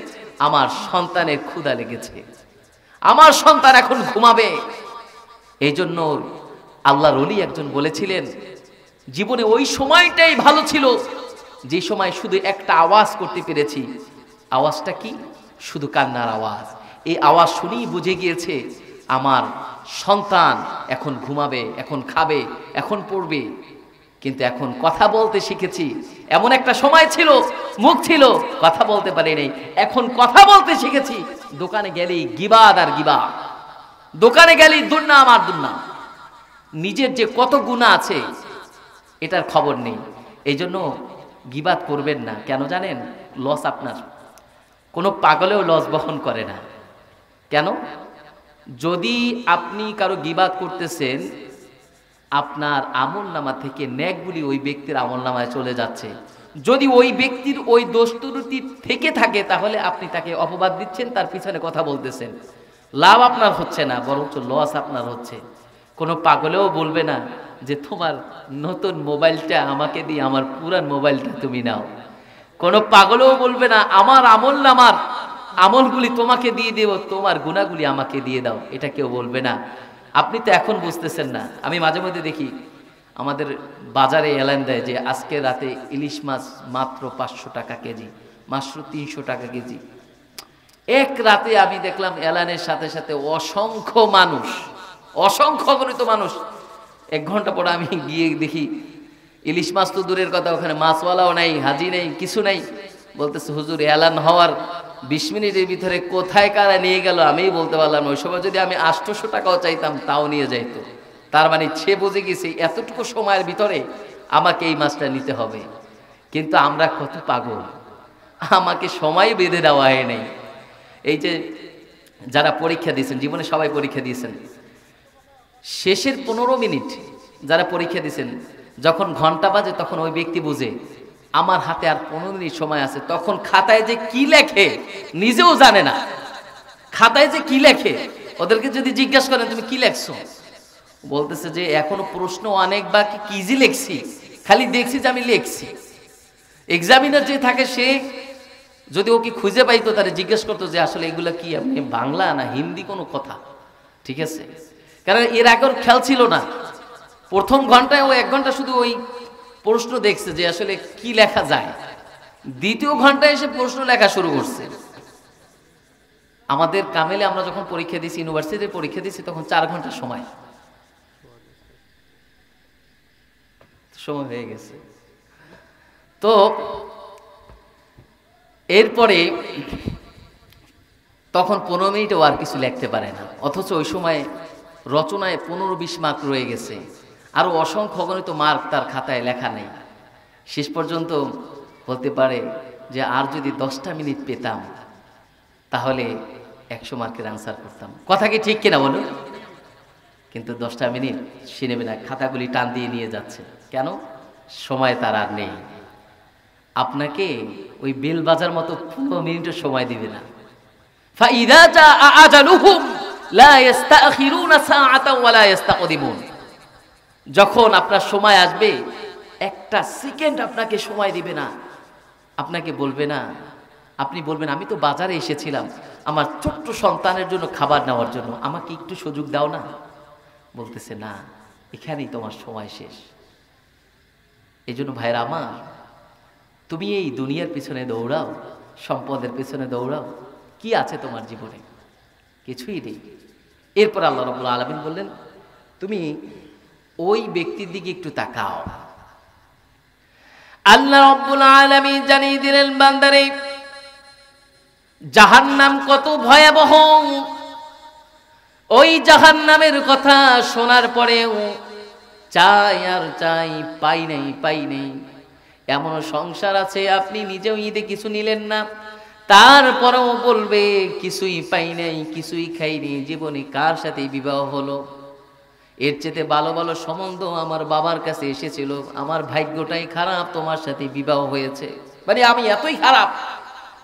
আমার সন্তানের ক্ষুধা লেগেছে, আমার সন্তান এখন ঘুমাবে। এই জন্য আল্লাহর ওলি একজন বলেছিলেন, জীবনে ওই সময়টাই ভালো ছিল যে সময় শুধু একটা আওয়াজ করতে পেরেছি। আওয়াজটা কি? শুধু কান্নার আওয়াজ। এই আওয়াজ শুনেই বুঝে গিয়েছে আমার সন্তান এখন ঘুমাবে, এখন খাবে, এখন পড়বে। কিন্তু এখন কথা বলতে শিখেছি। এমন একটা সময় ছিল মুখ ছিল কথা বলতে পারি নাই, এখন কথা বলতে শিখেছি। দোকানে গেলেই গিবাদ আর গিবাদ, দোকানে গেলেই দুর্নাম আর দুর্নাম। নিজের যে কত গুনাহ আছে এটার খবর নেই। এই জন্য গিবাদ করবেন না। কেন জানেন? লস আপনার। কোনো পাগলেও লস বহন করে না। কেন? যদি আপনি কারো গিবাদ করতেছেন, আপনার আমলনামা থেকে নেকগুলি ওই ব্যক্তির আমলনামায় চলে যাচ্ছে। যদি ওই ব্যক্তির ওই দোষ ত্রুটি থেকে থাকে, তাহলে আপনি তাকে অপবাদ দিচ্ছেন, তার পিছনে কথা বলতেছেন। লাভ আপনার হচ্ছে না, বরঞ্চ লস আপনার হচ্ছে। কোনো পাগলেও বলবে না যে তোমার নতুন মোবাইলটা আমাকে দিয়ে আমার পুরান মোবাইলটা তুমি নাও। কোনো পাগলেও বলবে না আমার আমলনামার আমলগুলি তোমাকে দিয়ে দেব, তোমার গুনাহগুলি আমাকে দিয়ে দাও। এটা কেউ বলবে না। আপনি তো এখন বুঝতেছেন না। আমি মাঝে মধ্যে দেখি আমাদের বাজারে এলান দেয় যে আজকে রাতে ইলিশ মাছ মাত্র 500 টাকা কেজি, মাত্র 300 টাকা কেজি। এক রাতে আমি দেখলাম এলানের সাথে সাথে অসংখ্য মানুষ, অসংখ্য অগণিত মানুষ। 1 ঘন্টা পরে আমি গিয়ে দেখি ইলিশ মাছ তো দূরের কথা, ওখানে মাছওয়ালাও নাই, হাজি নেই, কিছু নাই। বলতেছে হুজুর এলান হওয়ার 20 মিনিটের ভিতরে কোথায় কারা নিয়ে গেল আমিই বলতে পারলাম। ওই সময় যদি আমি 800 টাকাও চাইতাম তাও নিয়ে যাইতো। তার মানে সে বুঝে গেছে এতটুকু সময়ের ভিতরে আমাকে এই মাছটা নিতে হবে। কিন্তু আমরা কত পাগল, আমাকে সময় বেঁধে দেওয়া হয় নাই। এই যে যারা পরীক্ষা দিয়েছেন, জীবনে সবাই পরীক্ষা দিয়েছেন, শেষের 15 মিনিট যারা পরীক্ষা দিয়েছেন, যখন ঘন্টা বাজে তখন ওই ব্যক্তি বুঝে আমার হাতে আর 15 মিনিট সময় আছে। তখন খাতায় যে কি লেখে নিজেও জানে না। খাতায় যে কি লেখে, ওদেরকে যদি জিজ্ঞাসা করেন তুমি কি লেখছো, বলতেছে যে এখনো প্রশ্ন অনেক বাকি, কি যে লেখছি, খালি দেখছি যে আমি লেখছি। এক্সামিনার যে থাকে সে যদি ওকে খুঁজে পাইতো, তারে জিজ্ঞেস করতো যে আসলে এগুলা কি, আপনি বাংলা না হিন্দি কোনো কথা, ঠিক আছে? কারণ এর আগের খেয়াল ছিল না। প্রথম ঘন্টায় ও 1 ঘন্টা শুধু ওই প্রশ্ন দেখছে যে আসলে কি লেখা যায়। দ্বিতীয় ঘন্টায় এসে প্রশ্ন লেখা শুরু করছে। আমাদের কামেলে আমরা যখন পরীক্ষা দিয়েছি, ইউনিভার্সিটির পরীক্ষা দিয়েছি, তখন 4 ঘন্টা সময় হয়ে গেছে। তো এরপরে তখন 15 মিনিটও আর কিছু লিখতে পারে না, অথচ ওই সময় রচনায় 15-20 মার্ক রয়ে গেছে। আরো অসংখ্য অগণিত মার্ক তার খাতায় লেখা নেই। শেষ পর্যন্ত বলতে পারে যে আর যদি 10টা মিনিট পেতাম তাহলে 100 মার্কের আনসার করতাম। কথা কি ঠিক কিনা বলুন? কিন্তু 10টা মিনিট সে নেবে না, খাতাগুলি টান দিয়ে নিয়ে যাচ্ছে। কেন? সময় তার আর নেই। আপনাকে ওই বেল বাজার মতো 15 মিনিটও সময় দিবে না। ফাইদা জা আজালুহুম লা ইস্তাখিরুনা সাআতাও ওয়া লা ইস্তাকদিমুন। যখন আপনার সময় আসবে, একটা সেকেন্ড আপনাকে সময় দিবে না। আপনাকে বলবে না, আপনি বলবেন আমি তো বাজারে এসেছিলাম আমার ছোট্ট সন্তানের জন্য খাবার নেওয়ার জন্য, আমাকে একটু সুযোগ দাও না। বলতেছে না, এখানেই তোমার সময় শেষ। এই জন্য ভাইরা আমার, তুমি এই দুনিয়ার পিছনে দৌড়াও, সম্পদের পিছনে দৌড়াও, কি আছে তোমার জীবনে? কিছুই নেই। এরপর আল্লাহ রাব্বুল আলামিন বললেন তুমি ওই ব্যক্তির দিকে একটু তাকাও। আল্লাহ রাব্বুল আলামিন জানিয়ে দিলেন বান্দারে জাহান্নাম কত ভয়াবহ। ওই জাহান্নামের কথা শোনার পরেও চাই আর চাই, পাই নাই। এমন সংসার আছে আপনি নিজেও ঈদে কিছু নিলেন না, তারপরেও বলবে কিছুই পাই নাই, কিছুই খাইনি, জীবনে কার সাথে বিবাহ হলো, এর চেয়ে ভালো ভালো সম্বন্ধ আমার বাবার কাছে এসেছিল, আমার ভাগ্যটাই খারাপ, তোমার সাথে বিবাহ হয়েছে। মানে আমি এতই খারাপ,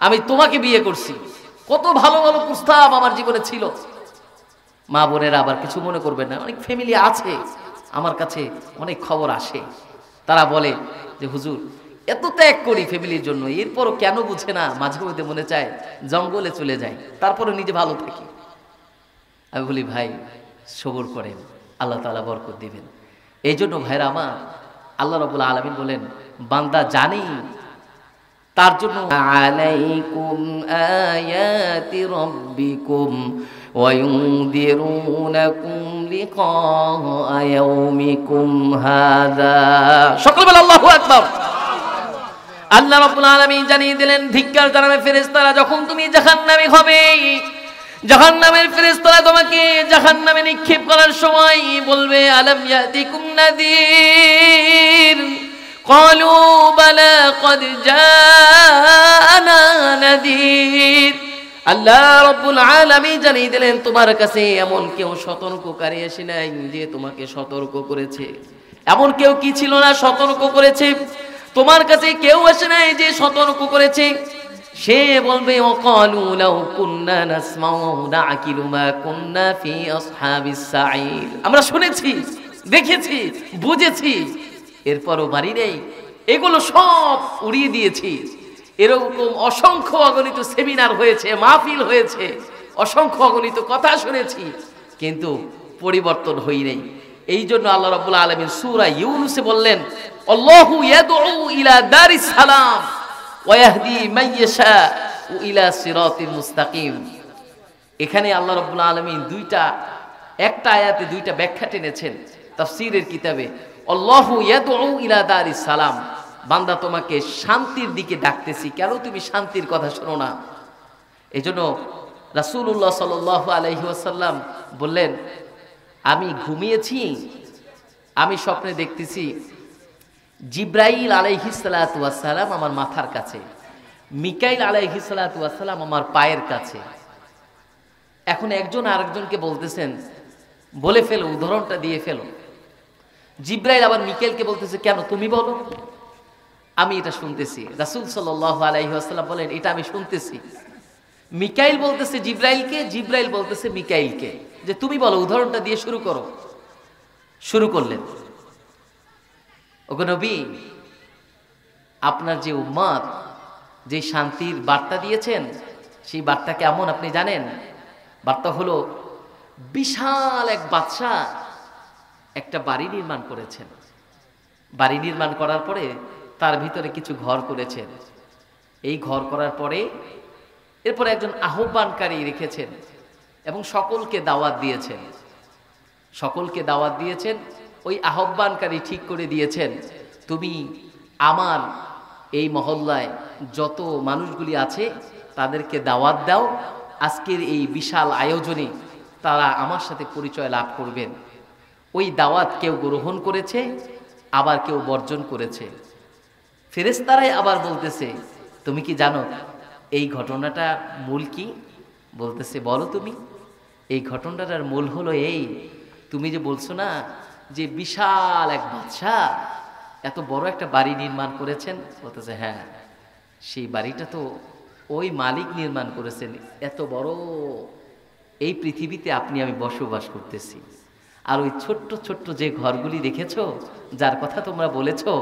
আমি তোমাকে বিয়ে করছি, কত ভালো ভালো প্রস্তাব আমার জীবনে ছিল। মা বোনেরা আবার কিছু মনে করবেন না, অনেক ফ্যামিলি আছে আমার কাছে অনেক খবর আসে, তারা বলে যে হুজুর এত ত্যাগ করি ফ্যামিলির জন্য, এরপরও কেন বুঝে না, মাঝে মধ্যে মনে চায় জঙ্গলে চলে যায়, তারপরে নিজে ভালো থাকি। আমি বলি ভাই সবর করেন, আল্লাহ তাআলা বরকত দিবেন। এই জন্য ভাইরা আমার, আল্লাহ রাব্বুল আলামিন বলেন বান্দা জানি তার জন্য আলাইকুম আয়াতি রাব্বিকুম وينذرونكم لقاء يومكم هذا সকল বলে আল্লাহু আকবার। আল্লাহ রাব্বুল আলামিন জানিয়ে দিলেন, ধিক্কার জানাবে ফেরেশতারা, যখন তুমি জাহান্নামী হবে, জাহান্নামের ফেরেশতারা তোমাকে জাহান্নামে নিক্ষেপ করার সময় বলবে, আলাম ইয়াতিকুম নাযীর, ক্বালু বালা ক্বাদ জাআনা নাযীর। আল্লাহ রাব্বুল আলামিন জানিয়ে দিলেন, তোমার কাছে এমন কেউ সতর্ককারী আসে নাই যে তোমাকে সতর্ক করেছে। এমন কেউ কি ছিল না সতর্ক করেছে? তোমার কাছে কেউ আসে নাই যে সতর্ক করেছে। সে বলবে, ওয়াকালু লাউ কুন্না নাসমাউ নাআকিলু মা কুন্না ফি আসহাবিস সাঈর, আমরা শুনেছি, দেখেছি, বুঝেছি, এরপরও বাড়ি নেই, এগুলো সব উড়িয়ে দিয়েছি। এরকম অসংখ্য অগণিত সেমিনার হয়েছে, মাহফিল হয়েছে, অসংখ্য অগণিত কথা শুনেছি, কিন্তু পরিবর্তন হই নাই। এই জন্য আল্লাহ রাব্বুল আলামিন সূরা ইউনূসে বললেন, আল্লাহু ইয়াদউ ইলা দারিস সালাম ওয়া ইয়াহদি মান ইয়াশাউ ইলা সিরাতিল মুস্তাকিম। এখানে আল্লাহ রাব্বুল আলামিন একটা আয়াতে দুইটা ব্যাখ্যা টেনেছেন তাফসীরের কিতাবে। আল্লাহু ইয়াদউ ইলা দারিস সালাম, বান্দা তোমাকে শান্তির দিকে ডাকতেছি, কেন তুমি শান্তির কথা শোনো না? এজন্য রাসূলুল্লাহ সাল্লাল্লাহু আলাইহি ওয়াসাল্লাম বললেন, আমি ঘুমিয়েছি, আমি স্বপ্নে দেখতেছি জিব্রাইল আলাইহিস সালাতু ওয়াস সালাম আমার মাথার কাছে, মিকাইল আলাইহিস সালাতু ওয়াস সালাম আমার পায়ের কাছে। এখন একজন আরেকজনকে বলতেছেন, বলে ফেলো, উদাহরণটা দিয়ে ফেলো। জিব্রাইল আবার মিকাইলকে বলতেছে, কেন তুমি বলো, আমি এটা শুনতেছি। রাসূল সাল্লাল্লাহু আলাইহি ওয়াসাল্লাম বলেন, এটা আমি শুনতেছি। মিকাইল বলতেছে জিব্রাইলকে, জিব্রাইল বলতেছে মিকাইলকে যে তুমি বলো, উদাহরণটা দিয়ে শুরু করো। শুরু করলেন, ওগো নবী, আপনার যে উম্মত, যে শান্তির বার্তা দিয়েছেন, সেই বার্তা কেমন আপনি জানেন? বার্তা হলো, বিশাল এক বাদশা একটা বাড়ি নির্মাণ করেছেন। বাড়ি নির্মাণ করার পরে তার ভিতরে কিছু ঘর করেছেন। এই ঘর করার পরে এরপরে একজন আহ্বানকারী রেখেছেন এবং সকলকে দাওয়াত দিয়েছেন। সকলকে দাওয়াত দিয়েছেন। ওই আহ্বানকারী ঠিক করে দিয়েছেন, তুমি আমার এই মহল্লায় যত মানুষগুলি আছে তাদেরকে দাওয়াত দাও, আজকের এই বিশাল আয়োজনে তারা আমার সাথে পরিচয় লাভ করবেন। ওই দাওয়াত কেউ গ্রহণ করেছে, আবার কেউ বর্জন করেছে। ফেরেশতারাই আবার বলতেছে, তুমি কি জানো এই ঘটনাটা মূল কি? বলতেছে, বলো তুমি। এই ঘটনাটার মূল হলো এই, তুমি যে বলছো না যে বিশাল এক বাদশা এত বড় একটা বাড়ি নির্মাণ করেছেন, বলতেছে হ্যাঁ, সেই বাড়িটা তো ওই মালিক নির্মাণ করেছেন। এত বড় এই পৃথিবীতে আপনি আমি বসবাস করতেছি, আর ওই ছোট্ট ছোট্ট যে ঘরগুলি দেখেছো, যার কথা তোমরা বলেছো,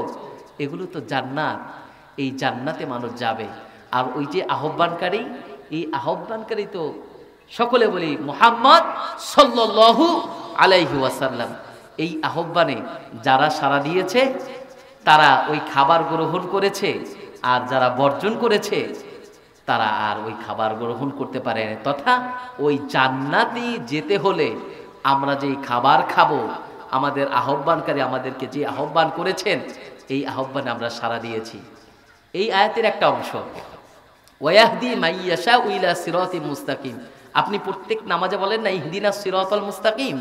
এগুলো তো জান্নাত। এই জান্নাতে মানুষ যাবে। আর ওই যে আহ্বানকারী, এই আহ্বানকারী তো সকলে বলি মুহাম্মদ সাল্লাল্লাহু আলাইহি ওয়াসাল্লাম। এই আহ্বানে যারা সাড়া দিয়েছে তারা ওই খাবার গ্রহণ করেছে, আর যারা বর্জন করেছে তারা আর ওই খাবার গ্রহণ করতে পারে না। তথা ওই জান্নাতে যেতে হলে আমরা যেই খাবার খাবো, আমাদের আহ্বানকারী আমাদেরকে যে আহ্বান করেছেন, এই আহ্বানে আমরা সাড়া দিয়েছি। এই আয়াতের একটা অংশ, ওয়াহদি মাইয়াশা ইলা সিরাতিল মুস্তাকিম। আপনি প্রত্যেক নামাজে বলেন না ইহদিনাস সিরাতাল মুস্তাকিম?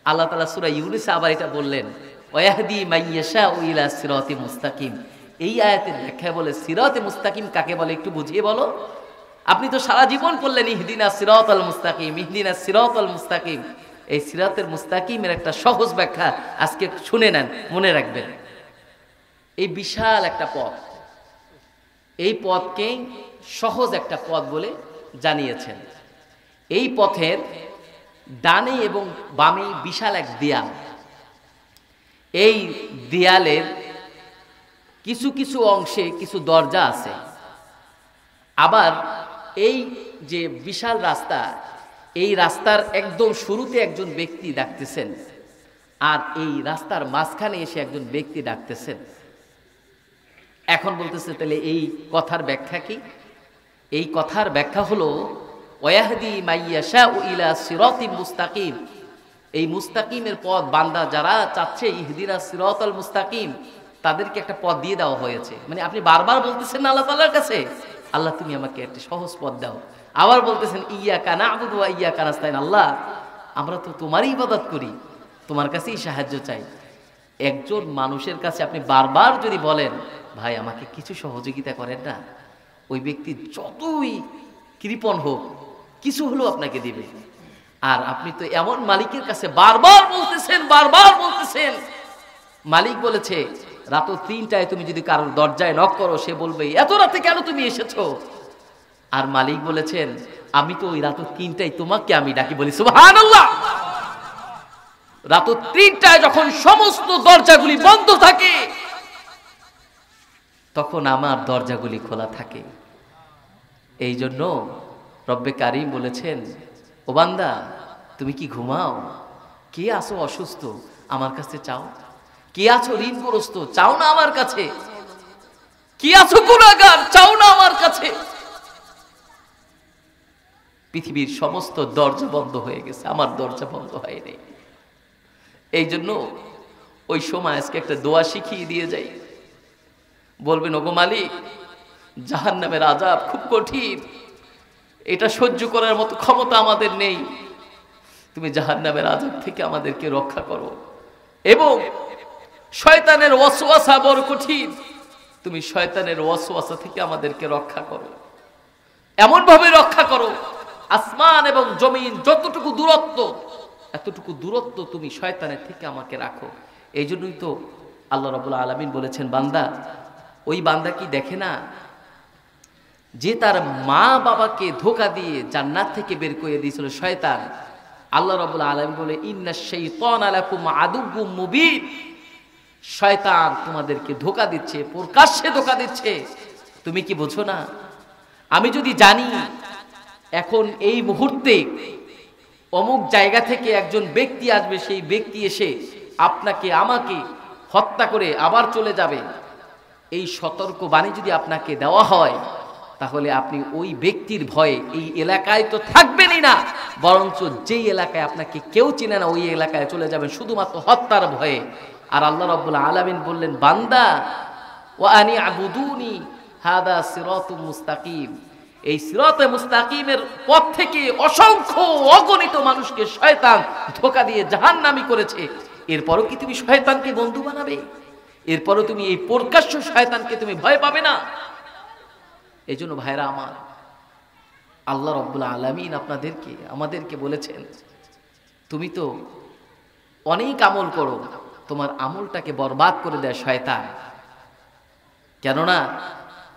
আল্লাহ তাআলা সূরা ইউনূসে আবার এটা বললেন, ওয়াহদি মাইয়াশা ইলা সিরাতিল মুস্তাকিম। এই আয়াতের ব্যাখ্যায় বলে, সিরাতে মুস্তাকিম কাকে বলে একটু বুঝিয়ে বলো। আপনি তো সারা জীবন বললেন ইহদিনাস সিরাতাল মুস্তাকিম, ইহদিনাস সিরাতাল মুস্তাকিম। এই সিরাতের মুস্তাকিমের একটা সহজ ব্যাখ্যা আজকে শুনে নেন, মনে রাখবেন। এই বিশাল একটা পথ, এই পথকে সহজ একটা পথ বলে জানিয়েছেন। এই পথের ডানে এবং বামে বিশাল এক দেয়াল। এই দেয়ালের কিছু কিছু অংশে কিছু দরজা আছে। আবার এই যে বিশাল রাস্তা, এই রাস্তার একদম শুরুতে একজন ব্যক্তি ডাকতেছেন, আর এই রাস্তার মাঝখানে এসে একজন ব্যক্তি ডাকতেছেন। এখন বলতেছে, তাহলে এই কথার ব্যাখ্যা কি? এই কথার ব্যাখ্যা হলো, ওয়াহদি মাইয়াশাউ ইলা সিরাতিম মুস্তাকিম। এই মুস্তাকিমের পথ বান্দা যারা চাচ্ছে ইহদিনাস সিরাতাল মুস্তাকিম, তাদেরকে একটা পথ দিয়ে দেওয়া হয়েছে। মানে আপনি বারবার বলতেছেন না আল্লাহ তাআলার কাছে, আল্লাহ তুমি আমাকে একটা সহজ পথ দাও। আবার বলতেছেন ইয়াকা না'বুদু ওয়া ইয়াকা নাস্তাইন, আল্লাহ আমরা তো তোমারই ইবাদত করি, তোমার কাছেই সাহায্য চাই। একজন মানুষের কাছে আপনি বারবার যদি বলেন ভাই আমাকে কিছু সহযোগিতা করেন না, ওই ব্যক্তি যতই কৃপণ হোক কিছু হলেও আপনাকে দিবে। আর আপনি তো এমন মালিকের কাছে বারবার বলতেছেন, মালিক বলেছে রাত 3টায় তুমি যদি কারোর দরজায় নক করো, সে বলবে এত রাতে কেন তুমি এসেছো। আর মালিক বলেছেন আমি তো ওই রাত 3টায় তোমাকে আমি ডাকি, বলি সুবহানাল্লাহ। রাত 3টায় যখন সমস্ত দরজাগুলি বন্ধ থাকে, তখন আমার দরজাগুলি খোলা থাকে। এই জন্য রব্বে কারিম বলেছেন, ও বান্দা তুমি কি ঘুমাও? কে আছো অসুস্থ, আমার কাছে চাও। কে আছো ঋণগ্রস্ত, চাও না আমার কাছে। কি আছো গুনাহগার, চাও না আমার কাছে। পৃথিবীর সমস্ত দরজা বন্ধ হয়ে গেছে, আমার দরজা বন্ধ হয়নি। এই জন্য ওই সময় আজকে একটা দোয়া শিখিয়ে দিয়ে যাই। বলবেন ওগো মালিক, জাহান্নামের আযাব খুব কঠিন, এটা সহ্য করার মতো ক্ষমতা আমাদের নেই, তুমি জাহান্নামের আযাব থেকে আমাদেরকে রক্ষা করো। এবং শয়তানের ওয়াসওয়াসা বড় কঠিন, তুমি শয়তানের ওয়াসওয়াসা থেকে আমাদেরকে রক্ষা করো। এমন ভাবে রক্ষা করো আসমান এবং জমিন যতটুকু দূরত্ব, এতটুকু দূরত্ব তুমি শয়তানের থেকে আমাকে রাখো। এই জন্যই তো আল্লাহ রাব্বুল আলামিন বলেছেন, বান্দা ওই বান্দা কি দেখে না যে তার মা বাবাকে ধোঁকা দিয়ে জান্নাত থেকে বের করে দিয়েছিল শয়তান। আল্লাহ রাব্বুল আলামিন বলে ইন্নাশ শাইতানা লাকুম আদুউম মুবিন, শয়তান তোমাদেরকে ধোঁকা দিচ্ছে, প্রকাশ্যে ধোঁকা দিচ্ছে। তুমি কি বোঝো না? আমি যদি জানি এখন এই মুহূর্তে অমুক জায়গা থেকে একজন ব্যক্তি আসবে, সেই ব্যক্তি এসে আপনাকে আমাকে হত্যা করে আবার চলে যাবে, এই সতর্ক বাণী যদি আপনাকে দেওয়া হয়, তাহলে আপনি ওই ব্যক্তির ভয়ে এই এলাকায় তো থাকবেনই না, বরঞ্চ যেই এলাকায় আপনাকে কেউ চিনে না ওই এলাকায় চলে যাবেন শুধুমাত্র হত্যার ভয়ে। আর আল্লাহ রাব্বুল আলামিন বললেন, বান্দা ওয়া আনি আবুদুনি হাদা সিরাতুম মুস্তাকিম, এই সিরাতে মুস্তাকিমের পথ থেকে অসংখ্য অগণিত মানুষকে শয়তান ধোঁকা দিয়ে জাহান্নামী করেছে। এরপরও কি তুমি শয়তানকে বন্ধু বানাবে? এরপরও তুমি এই প্রকাশ্য শয়তানকে তুমি ভয় পাবে না? এই জন্য ভাইরা আমার, আল্লাহ রাব্বুল আলামিন আপনাদেরকে আমাদেরকে বলেছেন, তুমি তো অনেক আমল করো, তোমার আমলটাকে বরবাদ করে দেয় শয়তান। কেননা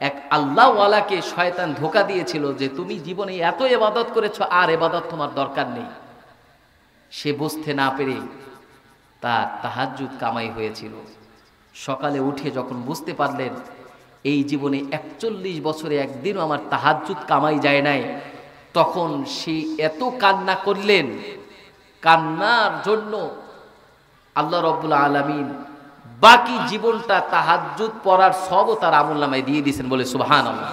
এক আল্লাহওয়ালাকে শয়তান ধোঁকা দিয়েছিল যে তুমি জীবনে এত ইবাদত করেছো, আর ইবাদত তোমার দরকার নেই। সে বুঝতে না পেরে তার তাহাজ্জুদ কামাই হয়েছিল। সকালে উঠে যখন বুঝতে পারলেন এই জীবনে 41 বছরে একদিনও আমার তাহাজ্জুদ কামাই যায় নাই, তখন সে এত কান্না করলেন। কান্নার জন্য আল্লাহ রাব্বুল আলামিন বাকি জীবনটা তাহাজ্জুদ পড়ার সবও তার আমলনামায় দিয়ে দিয়েছেন, বলে সুবহানাল্লাহ।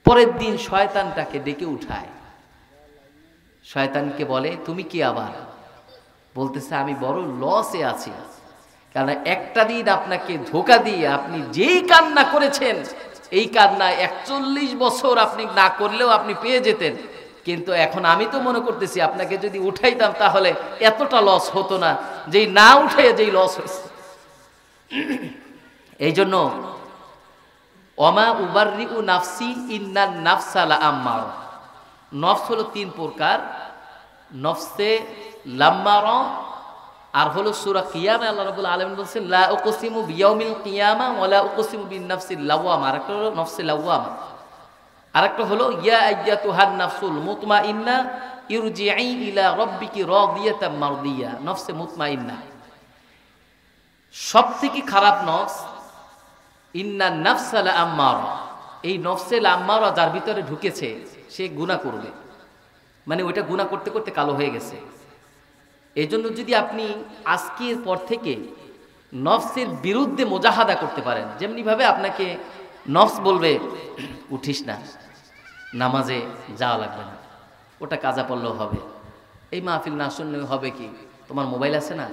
পরের দিন শয়তানটাকে ডেকে উঠায়, শয়তানকে বলে তুমি কি আবার? বলতেছে আমি বড় লসে আছি, কারণ একটা দিন আপনাকে ধোঁকা দিয়ে আপনি যেই কান্না করেছেন, এই কান্না 41 বছর আপনি না করলেও আপনি পেয়ে যেতেন, কিন্তু এখন আমি তো মনে করতেছি আপনাকে যদি উঠাইতাম তাহলে এতটা লস হতো না, যেই না উঠে যেই লস হয়েছে। এই জন্য ওমা উবাররিউ নাফসি ইন্নান নাফসা লাআম্মারা, নফস হলো 3 প্রকার, নফসে লাম্মারা, আর হলো সূরা কিয়ামা আল্লাহ রাব্বুল আলামিন বলেছেন লা উকসিমু বিয়াউমিল কিয়ামা ওয়া লা উকসিমু বিন নাফসিল লাওয়ামা, আরেকটা হলো নফসে লাওয়ামা, আরেকটা হলো ইয়া আইয়াতুহান নাফসুল মুতমাইন্না ইরজিই ইলা রাব্বিকি রাদিয়াতাম মারদিয়া, নফসে মুতমাইন্না। সবথেকে খারাপ নফস ইন্নান নাফসা লাআম্মারা, এই নফসে লাআম্মারা যার ভিতরে ঢুকেছে সে গুনাহ করবে, মানে ওইটা গুনাহ করতে করতে কালো হয়ে গেছে। এই জন্য যদি আপনি আজকের পর থেকে নফসের বিরুদ্ধে মুজাহাদা করতে পারেন, যেমনি ভাবে আপনাকে নফস বলবে উঠিস না, নামাজে যাওয়া লাগবে না, ওটা কাজা পড়লেও হবে। এই মাহফিল না শুনলেও হবে কি, তোমার মোবাইল আছে না,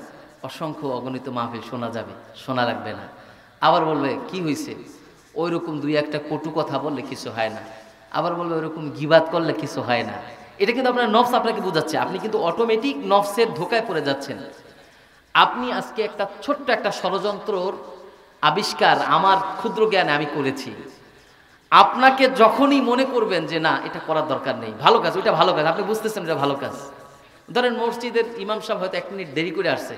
অসংখ্য অগণিত মাহফিল শোনা যাবে, শোনা লাগবে না। আবার বলবে কি হয়েছে, ওই রকম দুই একটা কটু কথা বললে কিছু হয় না। আবার বলবে ওইরকম গিবাত করলে কিছু হয় না। এটা কিন্তু আপনার নফস আপনাকে বোঝাচ্ছে, আপনি কিন্তু অটোমেটিক নফসের ধোকায় পড়ে যাচ্ছেন। আপনি আজকে একটা ছোট্ট একটা ষড়যন্ত্রর আবিষ্কার আমার ক্ষুদ্র জ্ঞানে আমি করেছি। আপনাকে যখনই মনে করবেন যে না এটা করার দরকার নেই, ভালো কাজ, ওইটা ভালো কাজ, আপনি বুঝতেছেন এটা ভালো কাজ। ধরেন মসজিদের ইমাম সাহেব হয়তো 1 মিনিট দেরি করে আসছে,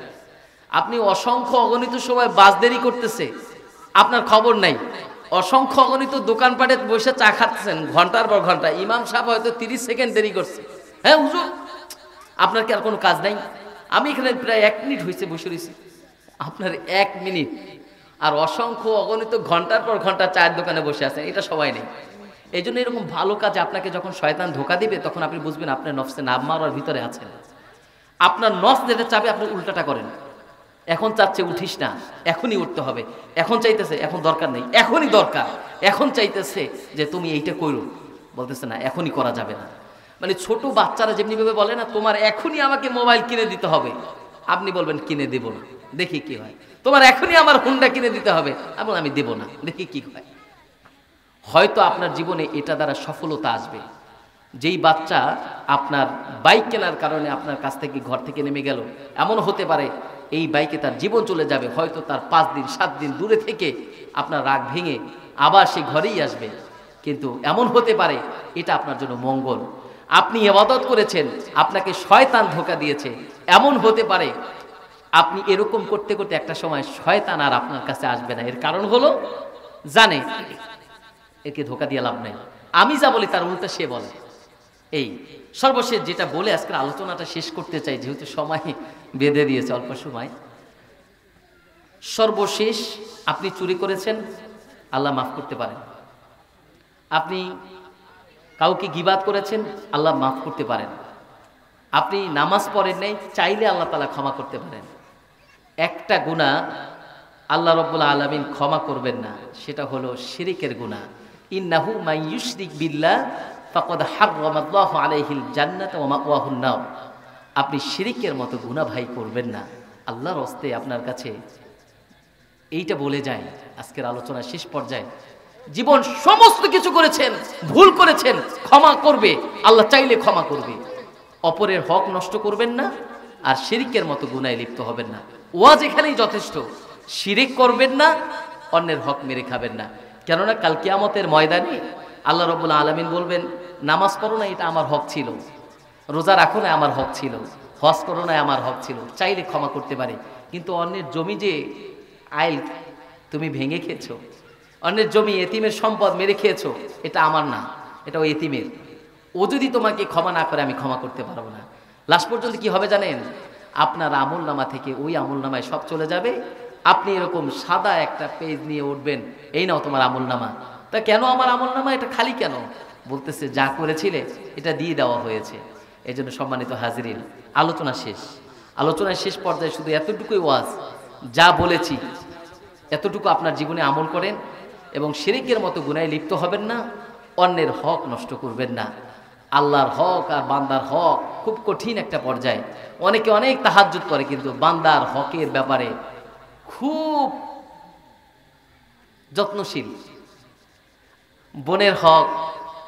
আপনি অসংখ্য অগণিত সময় বাস দেরি করতেছে, আপনার খবর নাই। অসংখ্য অগণিত দোকানপাটে বসে চা খাচ্ছেন ঘন্টার পর ঘন্টা, ইমাম সাহেব হয়তো 30 সেকেন্ড দেরি করছে। হ্যাঁ হুজুর, আপনার কি আর কোনো কাজ নাই? আমি এখানে প্রায় 1 মিনিট হয়েছে বসে রয়েছি, আপনার 1 মিনিট আর অসংখ্য অগণিত ঘন্টার পর ঘন্টা চায়ের দোকানে বসে আছেন, এটা সবাই নেই। এই জন্য এরকম ভালো কাজে আপনাকে যখন শয়তান ধোকা দিবে তখন আপনি বুঝবেন আপনার নফসে নাম মারার ভিতরে আছেন। আপনার নফস যেটা চাবে আপনি উল্টাটা করেন। এখন চাচ্ছে উঠিস না, এখনই উঠতে হবে। এখন চাইতেছে এখন দরকার নেই, এখনই দরকার। এখন চাইতেছে যে তুমি এইটা করো, বলতেছে না এখনই করা যাবে না। মানে ছোট বাচ্চারা যেমনিভাবে বলে না তোমার এখনই আমাকে মোবাইল কিনে দিতে হবে, আপনি বলবেন কিনে দেব না, দেখি কি হয়। তোমার এখনই আমার হুন্ডা কিনে দিতে হবে, আমি দেব না, দেখি কি হয়। হয়তো আপনার জীবনে এটা দ্বারা সফলতা আসবে। যেই বাচ্চা আপনার বাইক কেনার কারণে আপনার কাছ থেকে ঘর থেকে নেমে গেল, এমন হতে পারে এই বাইকে তার জীবন চলে যাবে। হয়তো তার 5 দিন 7 দিন দূরে থেকে আপনার রাগ ভেঙে আবার সে ঘরেই আসবে। কিন্তু এমন হতে পারে এটা আপনার জন্য মঙ্গল। আপনি ইবাদত করেছেন, আপনাকে শয়তান ধোঁকা দিয়েছে। এমন হতে পারে আপনি এরকম করতে করতে একটা সময় শয়তান আর আপনার কাছে আসবে না। এর কারণ হলো জানে একে ধোঁকা দিয়ে লাভ নাই, আমি যা বলি তার উল্টা সে বলে। এই সর্বশেষ যেটা বলে আজকের আলোচনাটা শেষ করতে চাই, যেহেতু সময় বেঁধে দিয়েছে অল্প সময়। সর্বশেষ আপনি চুরি করেছেন, আল্লাহ মাফ করতে পারেন। আপনি কাউকে গীবাত করেছেন, আল্লাহ মাফ করতে পারেন। আপনি নামাজ পড়েন নাই, চাইলে আল্লাহ তাআলা ক্ষমা করতে পারেন। একটা গুনাহ আল্লাহ রাব্বুল আলামিন ক্ষমা করবেন না, সেটা হলো শিরকের গুনাহ। ইন্নাহু মান ইউশরিক বিল্লাহ ফাকাদ হাররামাল্লাহু আলাইহিল জান্নাতা ওয়া মাওয়াহুন নার। আপনি শিরকের মতো গুনাহ ভাই করবেন না। আল্লাহর হস্তে আপনার কাছে এইটা বলে যায় আজকের আলোচনা শেষ পর্যায়ে, জীবন সমস্ত কিছু করেছেন, ভুল করেছেন, ক্ষমা করবে আল্লাহ, চাইলে ক্ষমা করবে। অপরের হক নষ্ট করবেন না, আর শিরকের মতো গুনাহে লিপ্ত হবেন না। ওয়াজ এখানেই যথেষ্ট। শিরিক করবেন না, অন্যের হক মেরে খাবেন না। কেননা কাল কিয়ামতের ময়দানে আল্লাহ রাব্বুল আলামিন বলবেন নামাজ পড়ো না এটা আমার হক ছিল, রোজা রাখো না আমার হক ছিল, হজ করো না আমার হক ছিল। চাইলে ক্ষমা করতে পারে, কিন্তু অন্যের জমি যে আইল তুমি ভেঙে খেয়েছো, অন্যের জমি এতিমের সম্পদ মেরে খেয়েছো, এটা আমার না, এটা ওই এতিমের। ও যদি তোমাকে ক্ষমা না করে আমি ক্ষমা করতে পারবো না। লাস্ট পর্যন্ত কি হবে জানেন? আপনার আমলনামা থেকে ওই আমলনামায় সব চলে যাবে। আপনি এরকম সাদা একটা পেজ নিয়ে উঠবেন, এই নাও তোমার আমলনামা। তা কেন আমার আমলনামা, এটা খালি কেন? বলতেছে যা করেছিলে এটা দিয়ে দেওয়া হয়েছে। এই জন্য সম্মানিত হাজিরিন, আলোচনা শেষ। আলোচনার শেষ পর্যায়ে শুধু এতটুকুই ওয়াজ, যা বলেছি এতটুকু আপনার জীবনে আমল করেন এবং শিরকের মতো গুনাহে লিপ্ত হবেন না, অন্যের হক নষ্ট করবেন না। আল্লাহর হক আর বান্দার হক খুব কঠিন একটা পর্যায়ে। অনেকে অনেক তাহাজ্জুদ করে, কিন্তু বান্দার হকের ব্যাপারে খুব যত্নশীল। বোনের হক,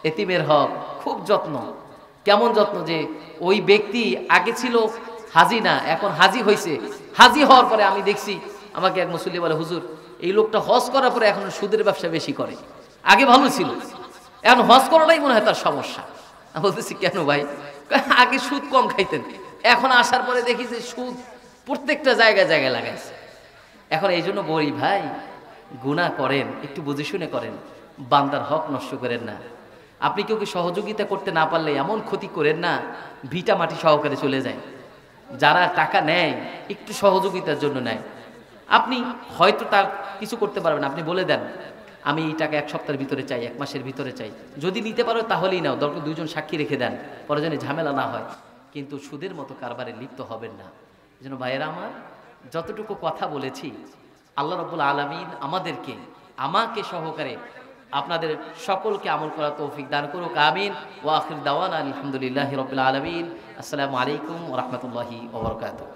এতিমের হক খুব যত্ন। কেমন যত্ন যে ওই ব্যক্তি আগে ছিল হাজি না, এখন হাজি হয়েছে। হাজি হওয়ার পরে আমি দেখছি, আমাকে এক মুসল্লি বলে হুজুর এই লোকটা হজ করার পরে এখন সুদের ব্যবসা বেশি করে, আগে ভালো ছিল, এখন হজ করাটাই মনে হয় তার সমস্যা। আমি বলতেছি কেন ভাই? আগে সুদ কম খাইতেন, এখন আসার পরে দেখি যে সুদ প্রত্যেকটা জায়গায় জায়গায় লাগাইছে। এখন এই জন্য বলি ভাই, গুনাহ করেন একটু বুঝে শুনে করেন, বান্দার হক নষ্ট করেন না। আপনি কেউকে সহযোগিতা করতে না পারলে এমন ক্ষতি করেন না, ভিটা মাটি সহকারে চলে যায়। যারা টাকা নেয় একটু সহযোগিতার জন্য নেয়, আপনি হয়তো তার কিছু করতে পারবেন, আপনি বলে দেন আমি এই টাকা 1 সপ্তাহের ভিতরে চাই, 1 মাসের ভিতরে চাই। যদি নিতে পারো তাহলেই নাও, দরকার 2 জন সাক্ষী রেখে দেন, পরে যেন ঝামেলা না হয়। কিন্তু সুদের মতো কারবারে লিপ্ত হবেন না। যেন ভাইয়েরা আমার, যতটুকু কথা বলেছি আল্লাহ রাব্বুল আলামিন আমাদেরকে, আমাকে সহকারে আপনাদের সকলকে আমল করার তৌফিক দান করুক, আমিন। ওয়া আখির দাওয়ানা আলহামদুলিল্লাহি রাব্বিল আলামিন। আসসালামু আলাইকুম ওয়া রাহমাতুল্লাহি ওয়া বারাকাতুহু।